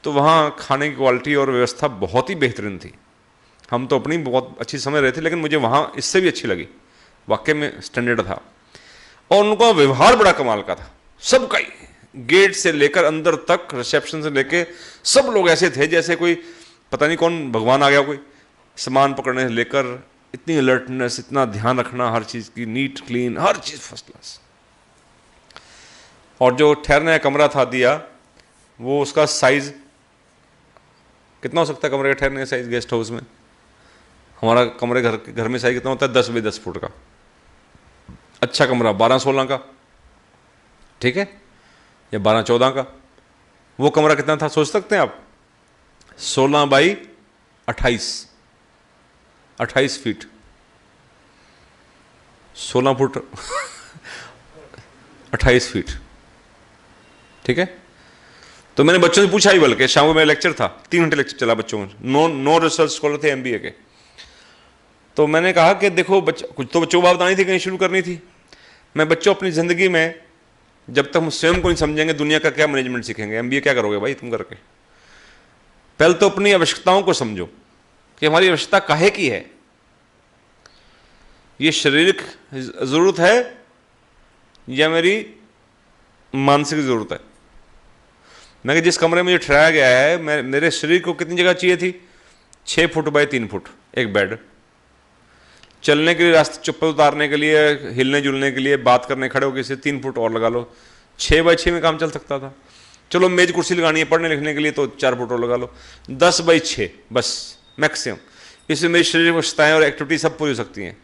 तो वहाँ खाने की क्वालिटी और व्यवस्था बहुत ही बेहतरीन थी। हम तो अपनी बहुत अच्छी समझ रहे थे, लेकिन मुझे वहाँ इससे भी अच्छी लगी, वाकई में स्टैंडर्ड था। और उनका व्यवहार बड़ा कमाल का था, सबका ही, गेट से लेकर अंदर तक, रिसेप्शन से लेके सब लोग ऐसे थे जैसे कोई पता नहीं कौन भगवान आ गया कोई। सामान पकड़ने से लेकर इतनी अलर्टनेस, इतना ध्यान रखना हर चीज़ की, नीट क्लीन, हर चीज़ फर्स्ट क्लास। और जो ठहरने का कमरा था दिया, वो उसका साइज कितना हो सकता है कमरे का ठहरने का साइज गेस्ट हाउस में? हमारा कमरे घर में साइज कितना होता है? 10 बाई 10 फुट का अच्छा कमरा, 12-16 का, ठीक है, या 12-14 का। वो कमरा कितना था सोच सकते हैं आप? 16 बाई 28 फीट, 16 फुट 28 फीट, ठीक है। तो मैंने बच्चों से पूछा ही, बल्कि शाम को मेरा लेक्चर था, 3 घंटे लेक्चर चला बच्चों में, नो रिसर्च स्कॉलर थे MBA के। तो मैंने कहा कि देखो कुछ तो बच्चों को बात बतानी थी, कहीं शुरू करनी थी। मैं बच्चों अपनी ज़िंदगी में जब तक हम स्वयं को नहीं समझेंगे दुनिया का क्या मैनेजमेंट सीखेंगे? MBA क्या करोगे भाई तुम करके? पहले तो अपनी आवश्यकताओं को समझो कि हमारी आवश्यकता काहे की है। ये शारीरिक ज़रूरत है या मेरी मानसिक ज़रूरत है? मैं जिस कमरे में जो ठहराया गया है, मेरे शरीर को कितनी जगह चाहिए थी? 6 फुट बाई 3 फुट एक बेड, चलने के लिए, रास्ते चप्पल उतारने के लिए, हिलने जुलने के लिए, बात करने खड़े होकर इसे 3 फुट और लगा लो, 6 बाई 6 में काम चल सकता था। चलो मेज कुर्सी लगानी है पढ़ने लिखने के लिए तो 4 फुट और लगा लो, 10 बाई 6 बस मैक्सिमम। इसमें मेरी शरीर आवश्यकताएं और एक्टिविटी सब पूरी हो सकती हैं।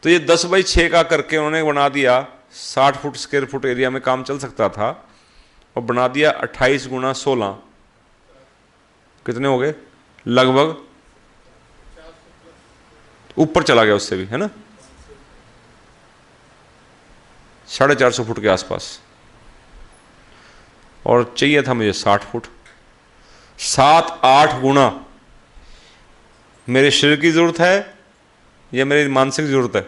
तो ये 10 बाई 6 का करके उन्होंने बना दिया, 60 फुट स्क्वायर फुट एरिया में काम चल सकता था, और बना दिया 28 गुणा 16, कितने हो गए? लगभग ऊपर चला गया उससे भी, है ना, 450 फुट के आसपास। और चाहिए था मुझे 60 फुट। 7-8 गुना मेरे शरीर की जरूरत है या मेरी मानसिक जरूरत है?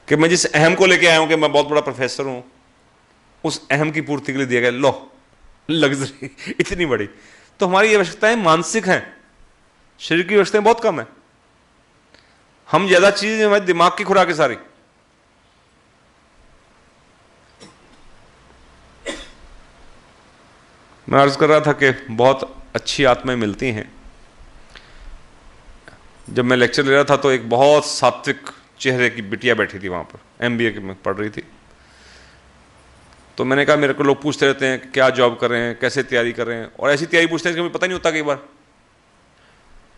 कि मैं जिस अहम को लेके आया हूं कि मैं बहुत बड़ा प्रोफेसर हूं, उस अहम की पूर्ति के लिए दिया गया लो लग्जरी इतनी बड़ी। तो हमारी आवश्यकताएं मानसिक हैं, शरीर की आवश्यकताएं बहुत कम है। हम ज्यादा चीजें हमारे दिमाग की खुराक है सारी। मैं अर्ज कर रहा था कि बहुत अच्छी आत्माएं मिलती हैं। जब मैं लेक्चर ले रहा था तो एक बहुत सात्विक चेहरे की बिटिया बैठी थी वहां पर, MBA में पढ़ रही थी। तो मैंने कहा, मेरे को लोग पूछते रहते हैं क्या जॉब कर रहे हैं, कैसे तैयारी कर रहे हैं, और ऐसी तैयारी पूछते हैं कि मुझे पता नहीं होता कई बार।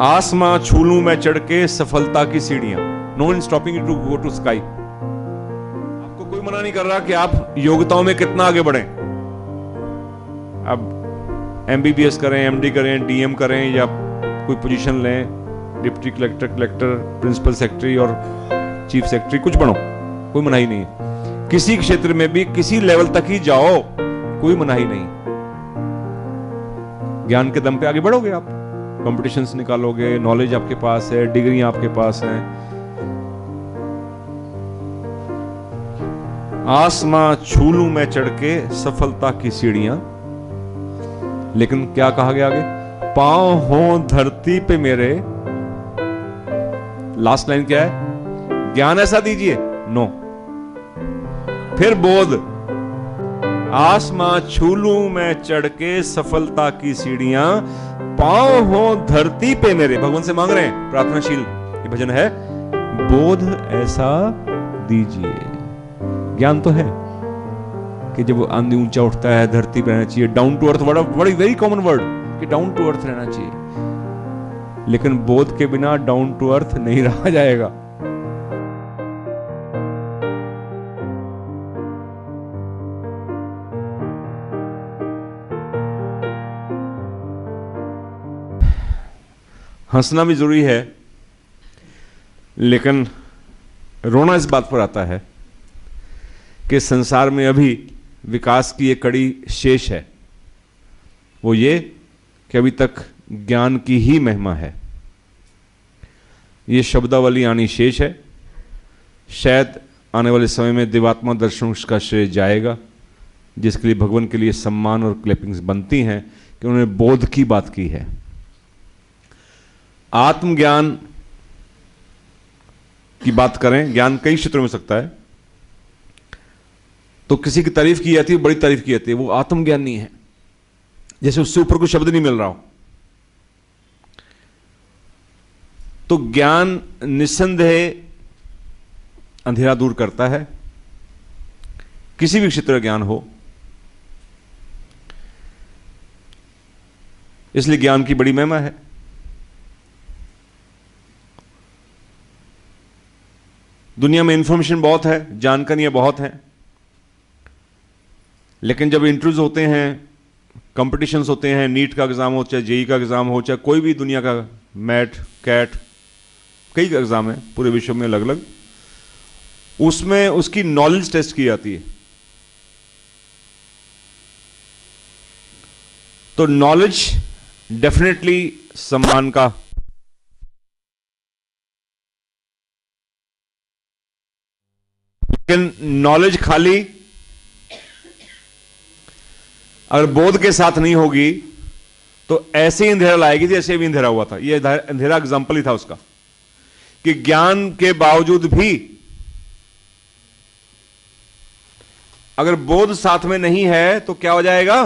आसमां छू लूं मैं चढ़ के सफलता की सीढ़ियां, no one stopping you to go to sky. आपको कोई मना नहीं कर रहा कि आप योग्यताओं में कितना आगे बढ़ें। अब एमबीबीएस करें, एमडी करें, डीएम करें, या कोई पोजीशन लें, deputy collector, collector, principal secretary और चीफ सेक्रेटरी, कुछ बनो, कोई मनाही नहीं है। किसी क्षेत्र में भी किसी लेवल तक ही जाओ, कोई मनाही नहीं। ज्ञान के दम पे आगे बढ़ोगे आप, कॉम्पिटिशन्स निकालोगे, नॉलेज आपके पास है, डिग्री आपके पास है। आसमां छू लूं मैं चढ़ के सफलता की सीढ़ियां, लेकिन क्या कहा गया आगे? पांव हो धरती पे मेरे। लास्ट लाइन क्या है? ज्ञान ऐसा दीजिए, नो। फिर बोध, आसमां छू लूं मैं चढ़ के सफलता की सीढ़ियां, पांव हो धरती पे मेरे। भगवान से मांग रहे हैं, प्रार्थनाशील ये भजन है। बोध ऐसा दीजिए। ज्ञान तो है कि जब आंधी ऊंचा उठता है, धरती पे रहना चाहिए, डाउन टू अर्थ, बड़ी वेरी कॉमन वर्ड कि डाउन टू अर्थ रहना चाहिए। लेकिन बोध के बिना डाउन टू अर्थ नहीं रहा जाएगा। हंसना भी जरूरी है, लेकिन रोना इस बात पर आता है कि संसार में अभी विकास की एक कड़ी शेष है। वो ये कि अभी तक ज्ञान की ही महिमा है। ये शब्दावली आनी शेष है। शायद आने वाले समय में दिवात्मा दर्शन का श्रेय जाएगा, जिसके लिए भगवान के लिए सम्मान और क्लैपिंग्स बनती हैं कि उन्होंने बोध की बात की है। आत्मज्ञान की बात करें, ज्ञान कई क्षेत्रों में हो सकता है। तो किसी की तारीफ की जाती है, बड़ी तारीफ की जाती है, वो आत्मज्ञान नहीं है, जैसे उससे ऊपर कोई शब्द नहीं मिल रहा हो। तो ज्ञान निस्संदेह अंधेरा दूर करता है, किसी भी क्षेत्र का ज्ञान हो। इसलिए ज्ञान की बड़ी महिमा है। दुनिया में इंफॉर्मेशन बहुत है, जानकारियां बहुत हैं, लेकिन जब इंटरव्यूज होते हैं, कंपटीशंस होते हैं, नीट का एग्जाम हो, चाहे जेई का एग्जाम हो, चाहे कोई भी दुनिया का मैट, कैट, कई एग्जाम है पूरे विश्व में अलग अलग, उसमें उसकी नॉलेज टेस्ट की जाती है। तो नॉलेज डेफिनेटली सम्मान का, लेकिन नॉलेज खाली अगर बोध के साथ नहीं होगी तो ऐसे ही अंधेरा लाएगी जैसे भी अंधेरा हुआ था। ये अंधेरा एग्जाम्पल ही था उसका, कि ज्ञान के बावजूद भी अगर बोध साथ में नहीं है तो क्या हो जाएगा?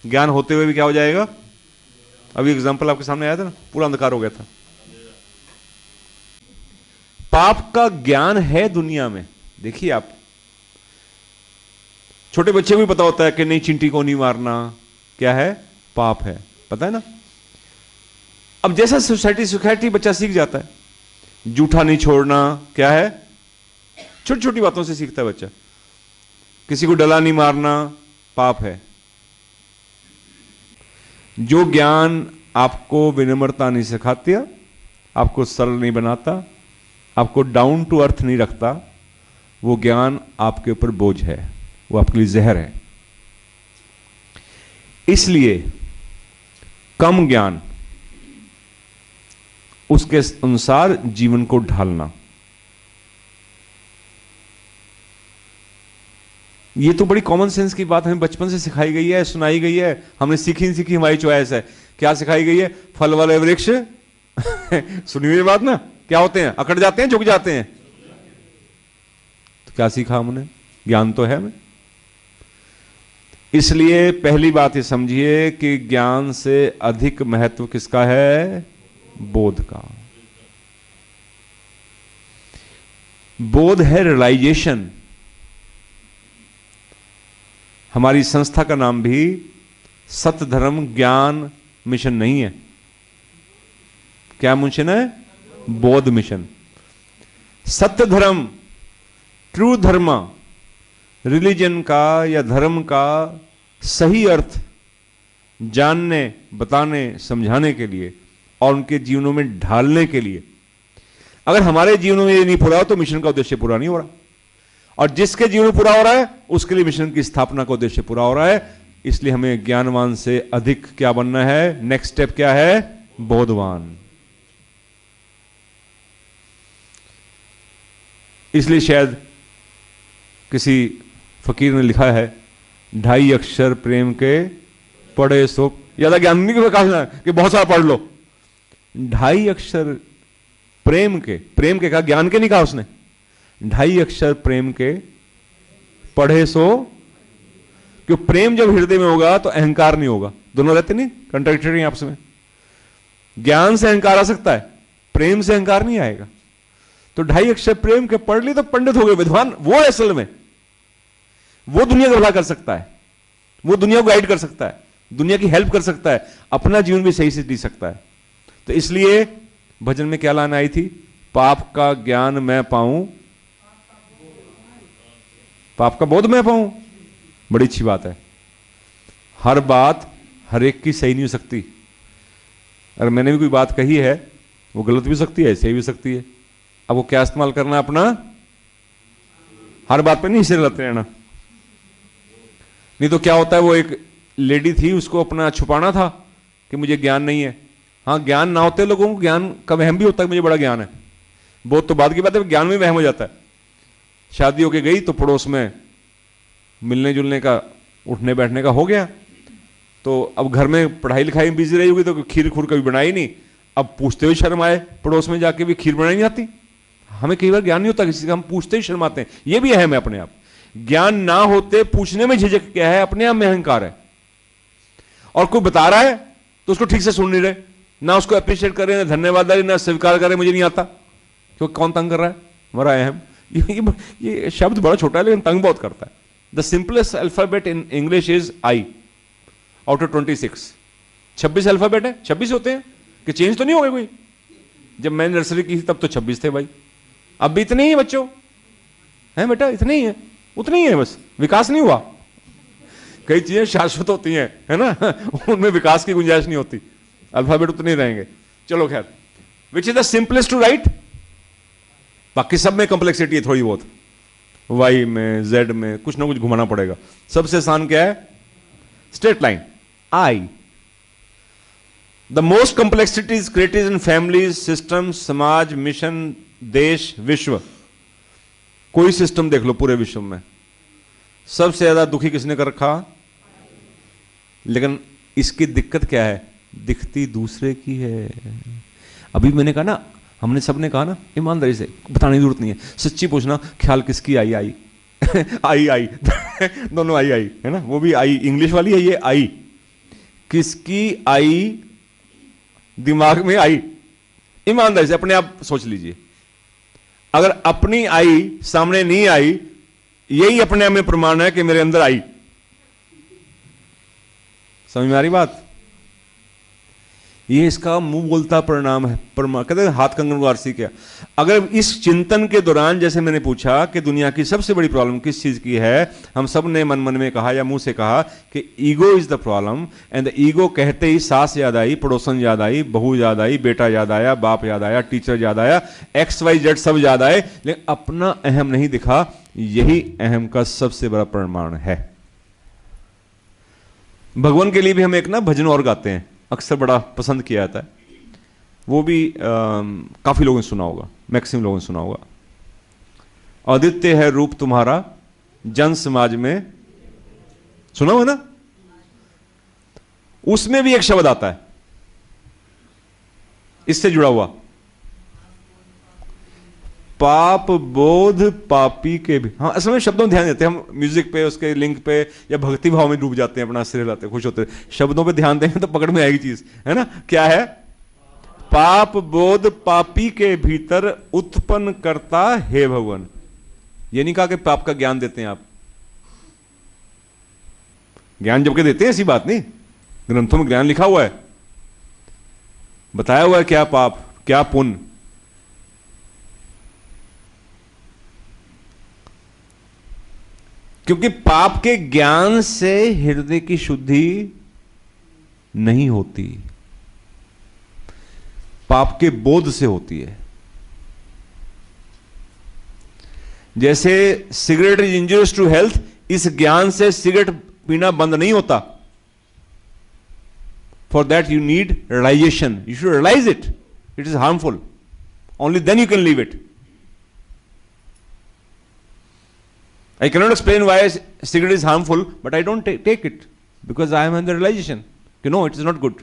ज्ञान होते हुए भी क्या हो जाएगा? अभी एग्जाम्पल आपके सामने आया था ना, पूरा अंधकार हो गया था। पाप का ज्ञान है दुनिया में। देखिए आप, छोटे बच्चे को भी पता होता है कि नहीं, चींटी को नहीं मारना क्या है? पाप है, पता है ना। अब जैसा सोसाइटी बच्चा सीख जाता है। जूठा नहीं छोड़ना क्या है? छोटी छोटी बातों से सीखता है बच्चा। किसी को डला नहीं मारना पाप है। जो ज्ञान आपको विनम्रता नहीं सिखाती, आपको सरल नहीं बनाता, आपको डाउन टू अर्थ नहीं रखता, वो ज्ञान आपके ऊपर बोझ है, वो आपके लिए जहर है। इसलिए कम ज्ञान, उसके अनुसार जीवन को ढालना, ये तो बड़ी कॉमन सेंस की बात हमें बचपन से सिखाई गई है, सुनाई गई है। हमने सीखी नहीं सीखी, हमारी चॉइस है। क्या सिखाई गई है? फल वाले वृक्ष सुनी हुई बात ना, क्या होते हैं? अकड़ जाते हैं, झुक जाते हैं। तो क्या सीखा हमने? ज्ञान तो है हमें। इसलिए पहली बात ये समझिए कि ज्ञान से अधिक महत्व किसका है? बोध का। बोध है रियलाइजेशन। हमारी संस्था का नाम भी सत्य धर्म ज्ञान मिशन नहीं है, क्या मिशन है? बौद्ध मिशन। सत्य धर्म, ट्रू धर्म, रिलीजन का या धर्म का सही अर्थ जानने, बताने, समझाने के लिए और उनके जीवनों में ढालने के लिए, अगर हमारे जीवनों में ये नहीं पूरा हो तो मिशन का उद्देश्य पूरा नहीं हो रहा। और जिसके जीवन में पूरा हो रहा है उसके लिए मिशन की स्थापना का उद्देश्य पूरा हो रहा है। इसलिए हमें ज्ञानवान से अधिक क्या बनना है? नेक्स्ट स्टेप क्या है? बोधवान। इसलिए शायद किसी फकीर ने लिखा है, 2.5 अक्षर प्रेम के पढ़े सो, ज्यादा ज्ञान नहीं कि बहुत सारा पढ़ लो। 2.5 अक्षर प्रेम के कहा, ज्ञान के नहीं कहा उसने। 2.5 अक्षर प्रेम के पढ़े सो, क्यों? प्रेम जब हृदय में होगा तो अहंकार नहीं होगा। दोनों रहते नहीं, कंट्राडिक्टरी आपस में। ज्ञान से अहंकार आ सकता है, प्रेम से अहंकार नहीं आएगा। तो 2.5 अक्षर प्रेम के पढ़ ली तो पंडित हो गए, विद्वान। वो असल में वो दुनिया का भला कर सकता है, वो दुनिया को गाइड कर सकता है, दुनिया की हेल्प कर सकता है, अपना जीवन भी सही से जी सकता है। तो इसलिए भजन में क्या लाना आई थी? पाप का ज्ञान मैं पाऊं, पाप का बोध मैं पाऊं। बड़ी अच्छी बात है। हर बात हर एक की सही नहीं हो सकती। अगर मैंने भी कोई बात कही है वो गलत भी हो सकती है, सही भी हो सकती है। अब वो क्या इस्तेमाल करना है अपना? हर बात पे नहीं सिर लते रहना। नहीं तो क्या होता है, वो एक लेडी थी, उसको अपना छुपाना था कि मुझे ज्ञान नहीं है। हाँ, ज्ञान ना होते लोगों को ज्ञान का वहम भी होता है, मुझे बड़ा ज्ञान है। बहुत तो बाद की बात है, ज्ञान में वहम हो जाता है। शादी होके गई तो पड़ोस में मिलने जुलने का, उठने बैठने का हो गया। तो अब घर में पढ़ाई लिखाई में बिजी रही होगी तो खीर खूर कभी बनाई नहीं। अब पूछते हुए शर्म आए, पड़ोस में जाके भी खीर बनाई नहीं आती। हमें कई बार ज्ञान नहीं होता किसी का, हम पूछते ही शर्माते हैं। ये भी अहम है अपने आप। ज्ञान ना होते पूछने में झिझक क्या है? अपने आप में अहंकार है। और कोई बता रहा है तो उसको ठीक से सुन नहीं रहे, ना उसको अप्रिशिएट कर रहे हैं, ना धन्यवाद ना स्वीकार कर रहे, मुझे नहीं आता। क्योंकि कौन तंग कर रहा है? हमारा अहम। ये शब्द बड़ा छोटा है लेकिन तंग बहुत करता है। The simplest alphabet in English is I out of 26। 26 alphabet है, 26 होते हैं कि चेंज तो नहीं हो गए कोई? जब मैंने नर्सरी की थी तब तो 26 थे भाई। अब भी इतने ही है बच्चों, हैं बेटा, इतने ही है, उतने ही है, बस विकास नहीं हुआ। कई चीजें शाश्वत होती हैं, है ना, उनमें विकास की गुंजाइश नहीं होती। अल्फाबेट उतने ही रहेंगे। चलो खैर, which is the simplest to write? बाकी सब में कॉम्प्लेक्सिटी है थोड़ी बहुत, वाई में, जेड में कुछ ना कुछ घुमाना पड़ेगा। सबसे आसान क्या है? Straight line, I. The most complexity is created in families, system, समाज, मिशन, देश, विश्व। कोई सिस्टम देख लो पूरे विश्व में, सबसे ज्यादा दुखी किसने कर रखा? लेकिन इसकी दिक्कत क्या है? दिखती दूसरे की है। अभी मैंने कहा ना, हमने सबने कहा ना, ईमानदारी से बताने की जरूरत नहीं है, सच्ची पूछना, ख्याल किसकी आई? आई आई आई दोनों आई आई है ना, वो भी आई इंग्लिश वाली है, ये आई किसकी आई? दिमाग में आई। ईमानदारी से अपने आप सोच लीजिए, अगर अपनी आई सामने नहीं आई, यही अपने आप में प्रमाण है कि मेरे अंदर आई। समझ में आ रही बात? ये इसका मुंह बोलता परिणाम है। कहते हैं हाथ कंगन को आरसी क्या। अगर इस चिंतन के दौरान, जैसे मैंने पूछा कि दुनिया की सबसे बड़ी प्रॉब्लम किस चीज की है, हम सब ने मन मन में कहा या मुंह से कहा कि ego is the problem. And the ego कहते ही सास याद आई, पड़ोसन याद आई, बहू याद आई, बेटा याद आया, बाप याद आया, टीचर याद आया, XYZ सब याद आए, लेकिन अपना अहम नहीं दिखा। यही अहम का सबसे बड़ा प्रमाण है। भगवान के लिए भी हम एक ना भजन और गाते हैं, अक्सर बड़ा पसंद किया जाता है। वो भी काफी लोगों ने सुना होगा, मैक्सिमम लोगों ने सुना होगा। आदित्य है रूप तुम्हारा, जन समाज में, सुना हो ना? उसमें भी एक शब्द आता है इससे जुड़ा हुआ, पाप बोध पापी के भी। हाँ, असल में शब्दों में ध्यान देते हैं हम, म्यूजिक पे, उसके लिंक पे या भक्ति भाव में डूब जाते हैं, अपना सिर हिलाते खुश होते हैं। शब्दों पे ध्यान देंगे तो पकड़ में आएगी चीज, है ना? क्या है? पाप बोध पापी के भीतर उत्पन्न करता है भगवान। ये नहीं कहा कि पाप का ज्ञान देते हैं आप, ज्ञान जबकि देते हैं, ऐसी बात नहीं। ग्रंथों में ज्ञान लिखा हुआ है, बताया हुआ है क्या पाप क्या पुण्य। क्योंकि पाप के ज्ञान से हृदय की शुद्धि नहीं होती, पाप के बोध से होती है। जैसे cigarette is injurious to health, इस ज्ञान से सिगरेट पीना बंद नहीं होता। For that you need realisation, you should realise it, it is harmful, only then you can leave it. I cannot explain why cigarette is harmful, but I don't take it because I am in the realization कि no, it is not good.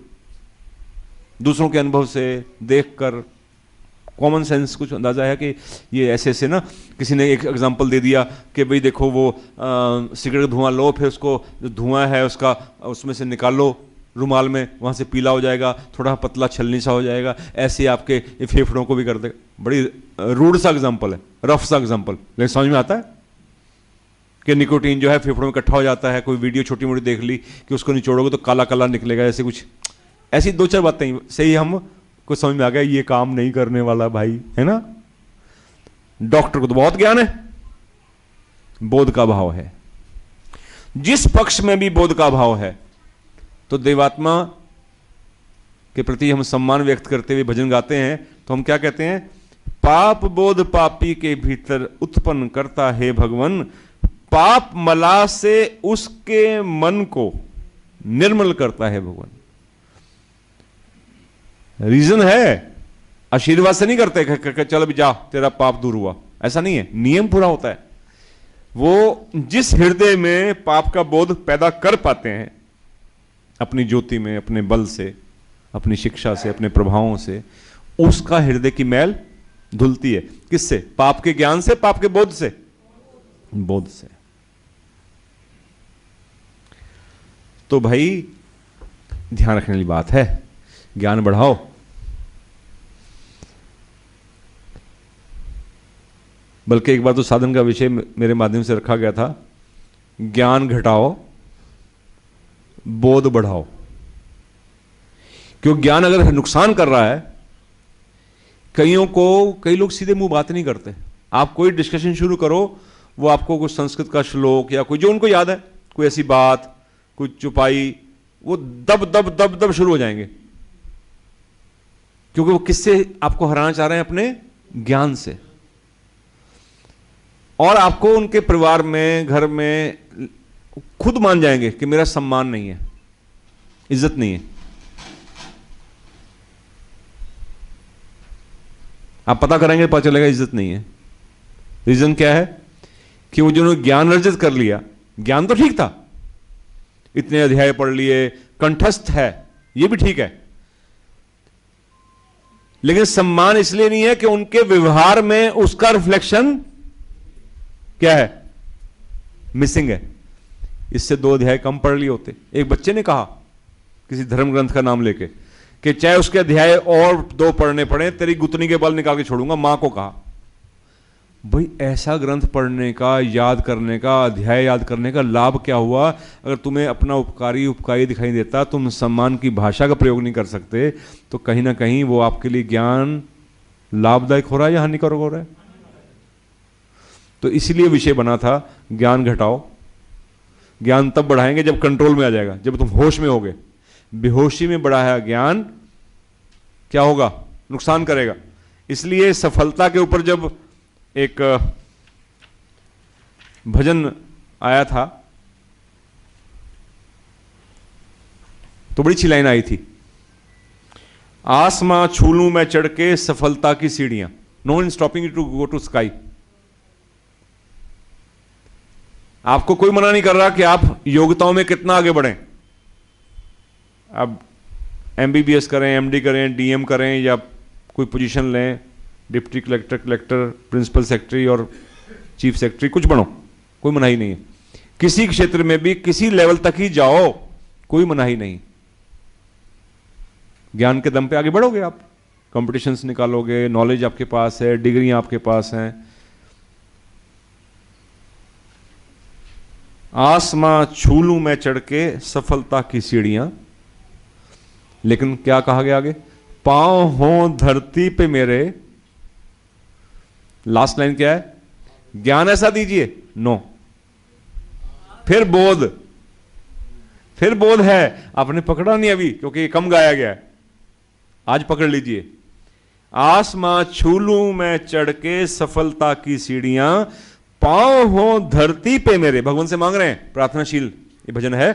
दूसरों के अनुभव से देखकर common sense कुछ अंदाजा है कि ये ऐसे ऐसे ना, किसी ने एक एग्जांपल दे दिया कि भाई देखो वो सिगरेट का धुआं लो, फिर उसको जो धुआं है उसका उसमें से निकालो रुमाल में, वहाँ से पीला हो जाएगा, थोड़ा पतला छलनी सा हो जाएगा, ऐसे आपके ये फेफड़ों को भी कर देगा। बड़ी रूड सा एग्जाम्पल है, रफ सा एग्जाम्पल, लेकिन समझ में आता है कि निकोटीन जो है फेफड़ों में इकट्ठा हो जाता है। कोई वीडियो छोटी मोटी देख ली कि उसको निचोड़ोगे तो काला काला निकलेगा, ऐसे कुछ ऐसी दो चार बातें से ही हम को समझ में आ गया ये काम नहीं करने वाला भाई, है ना। डॉक्टर को तो बहुत ज्ञान है, बोध का भाव है। जिस पक्ष में भी बोध का भाव है तो देवात्मा के प्रति हम सम्मान व्यक्त करते हुए भजन गाते हैं तो हम क्या कहते हैं, पाप बोध पापी के भीतर उत्पन्न करता है भगवान, पाप मला से उसके मन को निर्मल करता है भगवान। रीजन है, आशीर्वाद से नहीं करते चल अभी जा तेरा पाप दूर हुआ, ऐसा नहीं है, नियम पूरा होता है। वो जिस हृदय में पाप का बोध पैदा कर पाते हैं अपनी ज्योति में, अपने बल से, अपनी शिक्षा से, अपने प्रभावों से, उसका हृदय की मैल धुलती है। किससे? पाप के ज्ञान से, पाप के बोध से, बोध से। तो भाई ध्यान रखने वाली बात है, ज्ञान बढ़ाओ, बल्कि एक बार तो साधन का विषय मेरे माध्यम से रखा गया था, ज्ञान घटाओ बोध बढ़ाओ। क्योंकि ज्ञान अगर नुकसान कर रहा है, कई लोग सीधे मुंह बात नहीं करते। आप कोई डिस्कशन शुरू करो, वो आपको कुछ संस्कृत का श्लोक या कोई जो उनको याद है, कोई ऐसी बात, कुछ चुपाई, वो दब दब दब दब शुरू हो जाएंगे। क्योंकि वो किससे आपको हराना चाह रहे हैं? अपने ज्ञान से। और आपको उनके परिवार में, घर में खुद मान जाएंगे कि मेरा सम्मान नहीं है, इज्जत नहीं है। आप पता करेंगे पता चलेगा इज्जत नहीं है। रीजन क्या है? कि वो जिन्होंने ज्ञान अर्जित कर लिया, ज्ञान तो ठीक था, इतने अध्याय पढ़ लिए, कंठस्थ है, ये भी ठीक है, लेकिन सम्मान इसलिए नहीं है कि उनके व्यवहार में उसका रिफ्लेक्शन क्या है? मिसिंग है। इससे 2 अध्याय कम पढ़ लिए होते। एक बच्चे ने कहा किसी धर्म ग्रंथ का नाम लेके कि चाहे उसके अध्याय और 2 पढ़ने पड़े, तेरी गुतनी के बल निकाल के छोड़ूंगा। मां को कहा, भाई ऐसा ग्रंथ पढ़ने का, याद करने का, अध्याय याद करने का लाभ क्या हुआ? अगर तुम्हें अपना उपकारी दिखाई देता, तुम सम्मान की भाषा का प्रयोग नहीं कर सकते, तो कहीं ना कहीं वो आपके लिए ज्ञान लाभदायक हो रहा है या हानिकारक हो रहा है? तो इसलिए विषय बना था ज्ञान घटाओ। ज्ञान तब बढ़ाएंगे जब कंट्रोल में आ जाएगा, जब तुम होश में होगे। बेहोशी में बढ़ाया ज्ञान क्या होगा? नुकसान करेगा। इसलिए सफलता के ऊपर जब एक भजन आया था तो बड़ी अच्छी लाइन आई थी, आसमां छू लूं मैं चढ़ के सफलता की सीढ़ियां, no in stopping you to go to sky. आपको कोई मना नहीं कर रहा कि आप योग्यताओं में कितना आगे बढ़ें। आप एमबीबीएस करें, एमडी करें, डीएम करें, या कोई पोजीशन लें, डिप्टी कलेक्टर, प्रिंसिपल सेक्रेटरी और चीफ सेक्रेटरी, कुछ बनो, कोई मनाही नहीं है। किसी क्षेत्र में भी किसी लेवल तक ही जाओ, कोई मनाही नहीं। ज्ञान के दम पे आगे बढ़ोगे आप, कॉम्पिटिशन्स निकालोगे, नॉलेज आपके पास है, डिग्रियां आपके पास हैं। आसमां छू लूं मैं चढ़ के सफलता की सीढ़ियां, लेकिन क्या कहा गया आगे? पांव हो धरती पे मेरे, लास्ट लाइन क्या है? ज्ञान ऐसा दीजिए, नो। फिर बोध, फिर बोध है, आपने पकड़ा नहीं अभी क्योंकि ये कम गाया गया है, आज पकड़ लीजिए। आसमां छू लूं मैं चढ़ के सफलता की सीढ़ियां, पांव हो धरती पे मेरे, भगवान से मांग रहे हैं, प्रार्थनाशील ये भजन है।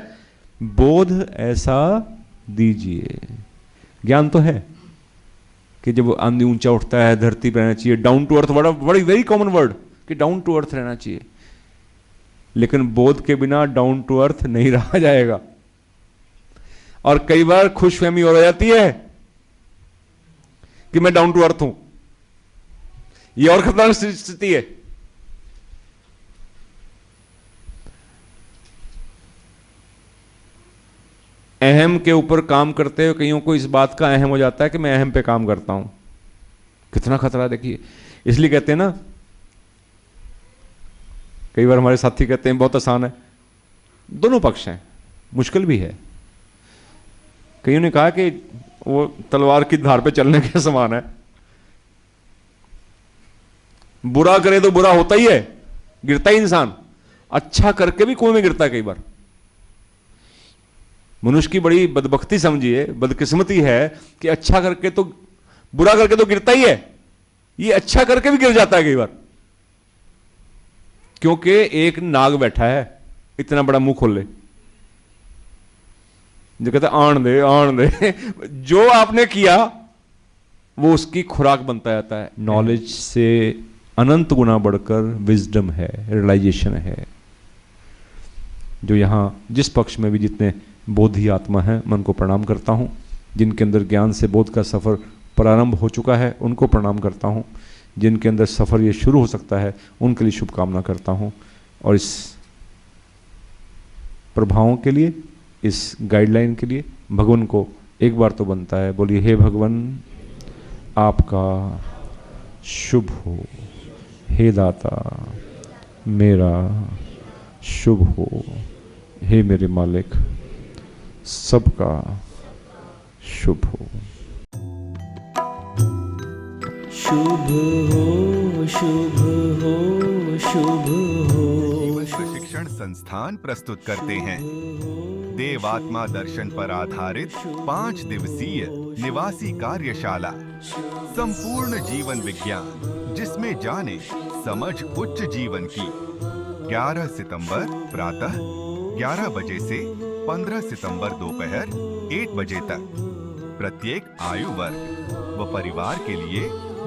बोध ऐसा दीजिए। ज्ञान तो है कि जब आंधी ऊंचा उठता है धरती पे रहना चाहिए, डाउन टू अर्थ, बड़ी वेरी कॉमन वर्ड कि डाउन टू अर्थ रहना चाहिए, लेकिन बोध के बिना डाउन टू अर्थ नहीं रहा जाएगा। और कई बार खुशफहमी हो जाती है कि मैं डाउन टू अर्थ हूं, यह और खतरनाक स्थिति है। अहम के ऊपर काम करते हुए कईयों को इस बात का अहम हो जाता है कि मैं अहम पे काम करता हूं। कितना खतरा देखिए। इसलिए कहते हैं ना, कई बार हमारे साथी कहते हैं बहुत आसान है। दोनों पक्ष हैं, मुश्किल भी है। कईयों ने कहा कि वो तलवार की धार पे चलने के समान है, बुरा करे तो बुरा होता ही है, गिरता ही इंसान, अच्छा करके भी कुएं में गिरता है कई बार। मनुष्य की बड़ी बदबख्ती समझिए, बदकिस्मती है कि अच्छा करके तो, बुरा करके तो गिरता ही है, ये अच्छा करके भी गिर जाता है कई बार, क्योंकि एक नाग बैठा है इतना बड़ा मुंह खोल ले, जो कहता है आण दे जो आपने किया वो उसकी खुराक बनता जाता है। नॉलेज से अनंत गुना बढ़कर विजडम है, रियलाइजेशन है, जो यहां जिस पक्ष में भी जितने बोधी आत्मा है, मैं उनको प्रणाम करता हूं। जिनके अंदर ज्ञान से बोध का सफर प्रारंभ हो चुका है उनको प्रणाम करता हूं। जिनके अंदर सफर ये शुरू हो सकता है उनके लिए शुभकामना करता हूं। और इस प्रभावों के लिए, इस गाइडलाइन के लिए भगवान को एक बार तो बनता है, बोलिए हे भगवान आपका शुभ हो, हे दाता मेरा शुभ हो, हे मेरे मालिक सबका शुभ हो। शुभ हो, शुभ हो, शुभ हो। जीवन प्रशिक्षण संस्थान प्रस्तुत करते हैं देवात्मा दर्शन पर आधारित 5 दिवसीय निवासी कार्यशाला, संपूर्ण जीवन विज्ञान जिसमें जाने समझ उच्च जीवन की। 11 सितंबर प्रातः 11 बजे से 15 सितंबर दोपहर 1 बजे तक। प्रत्येक आयु वर्ग व परिवार के लिए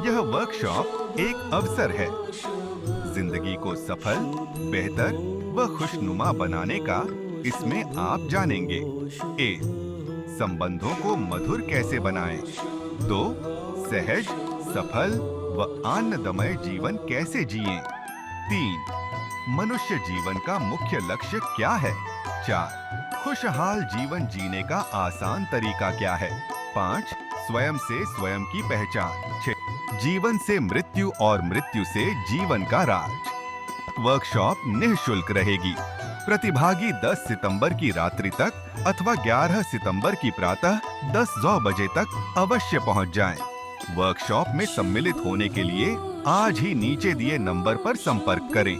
यह वर्कशॉप एक अवसर है। जिंदगी को सफल, बेहतर व खुशनुमा बनाने का इसमें आप जानेंगे। 1. संबंधों को मधुर कैसे बनाएं। 2. सहज, सफल व आनंदमय जीवन कैसे जिएं। 3. मनुष्य जीवन का मुख्य लक्ष्य क्या है। 4. खुशहाल जीवन जीने का आसान तरीका क्या है। 5. स्वयं से स्वयं की पहचान। 6. जीवन से मृत्यु और मृत्यु से जीवन का राज। वर्कशॉप निःशुल्क रहेगी। प्रतिभागी 10 सितंबर की रात्रि तक अथवा 11 सितंबर की प्रातः 10:00 बजे तक अवश्य पहुंच जाएं। वर्कशॉप में सम्मिलित होने के लिए आज ही नीचे दिए नंबर पर संपर्क करें।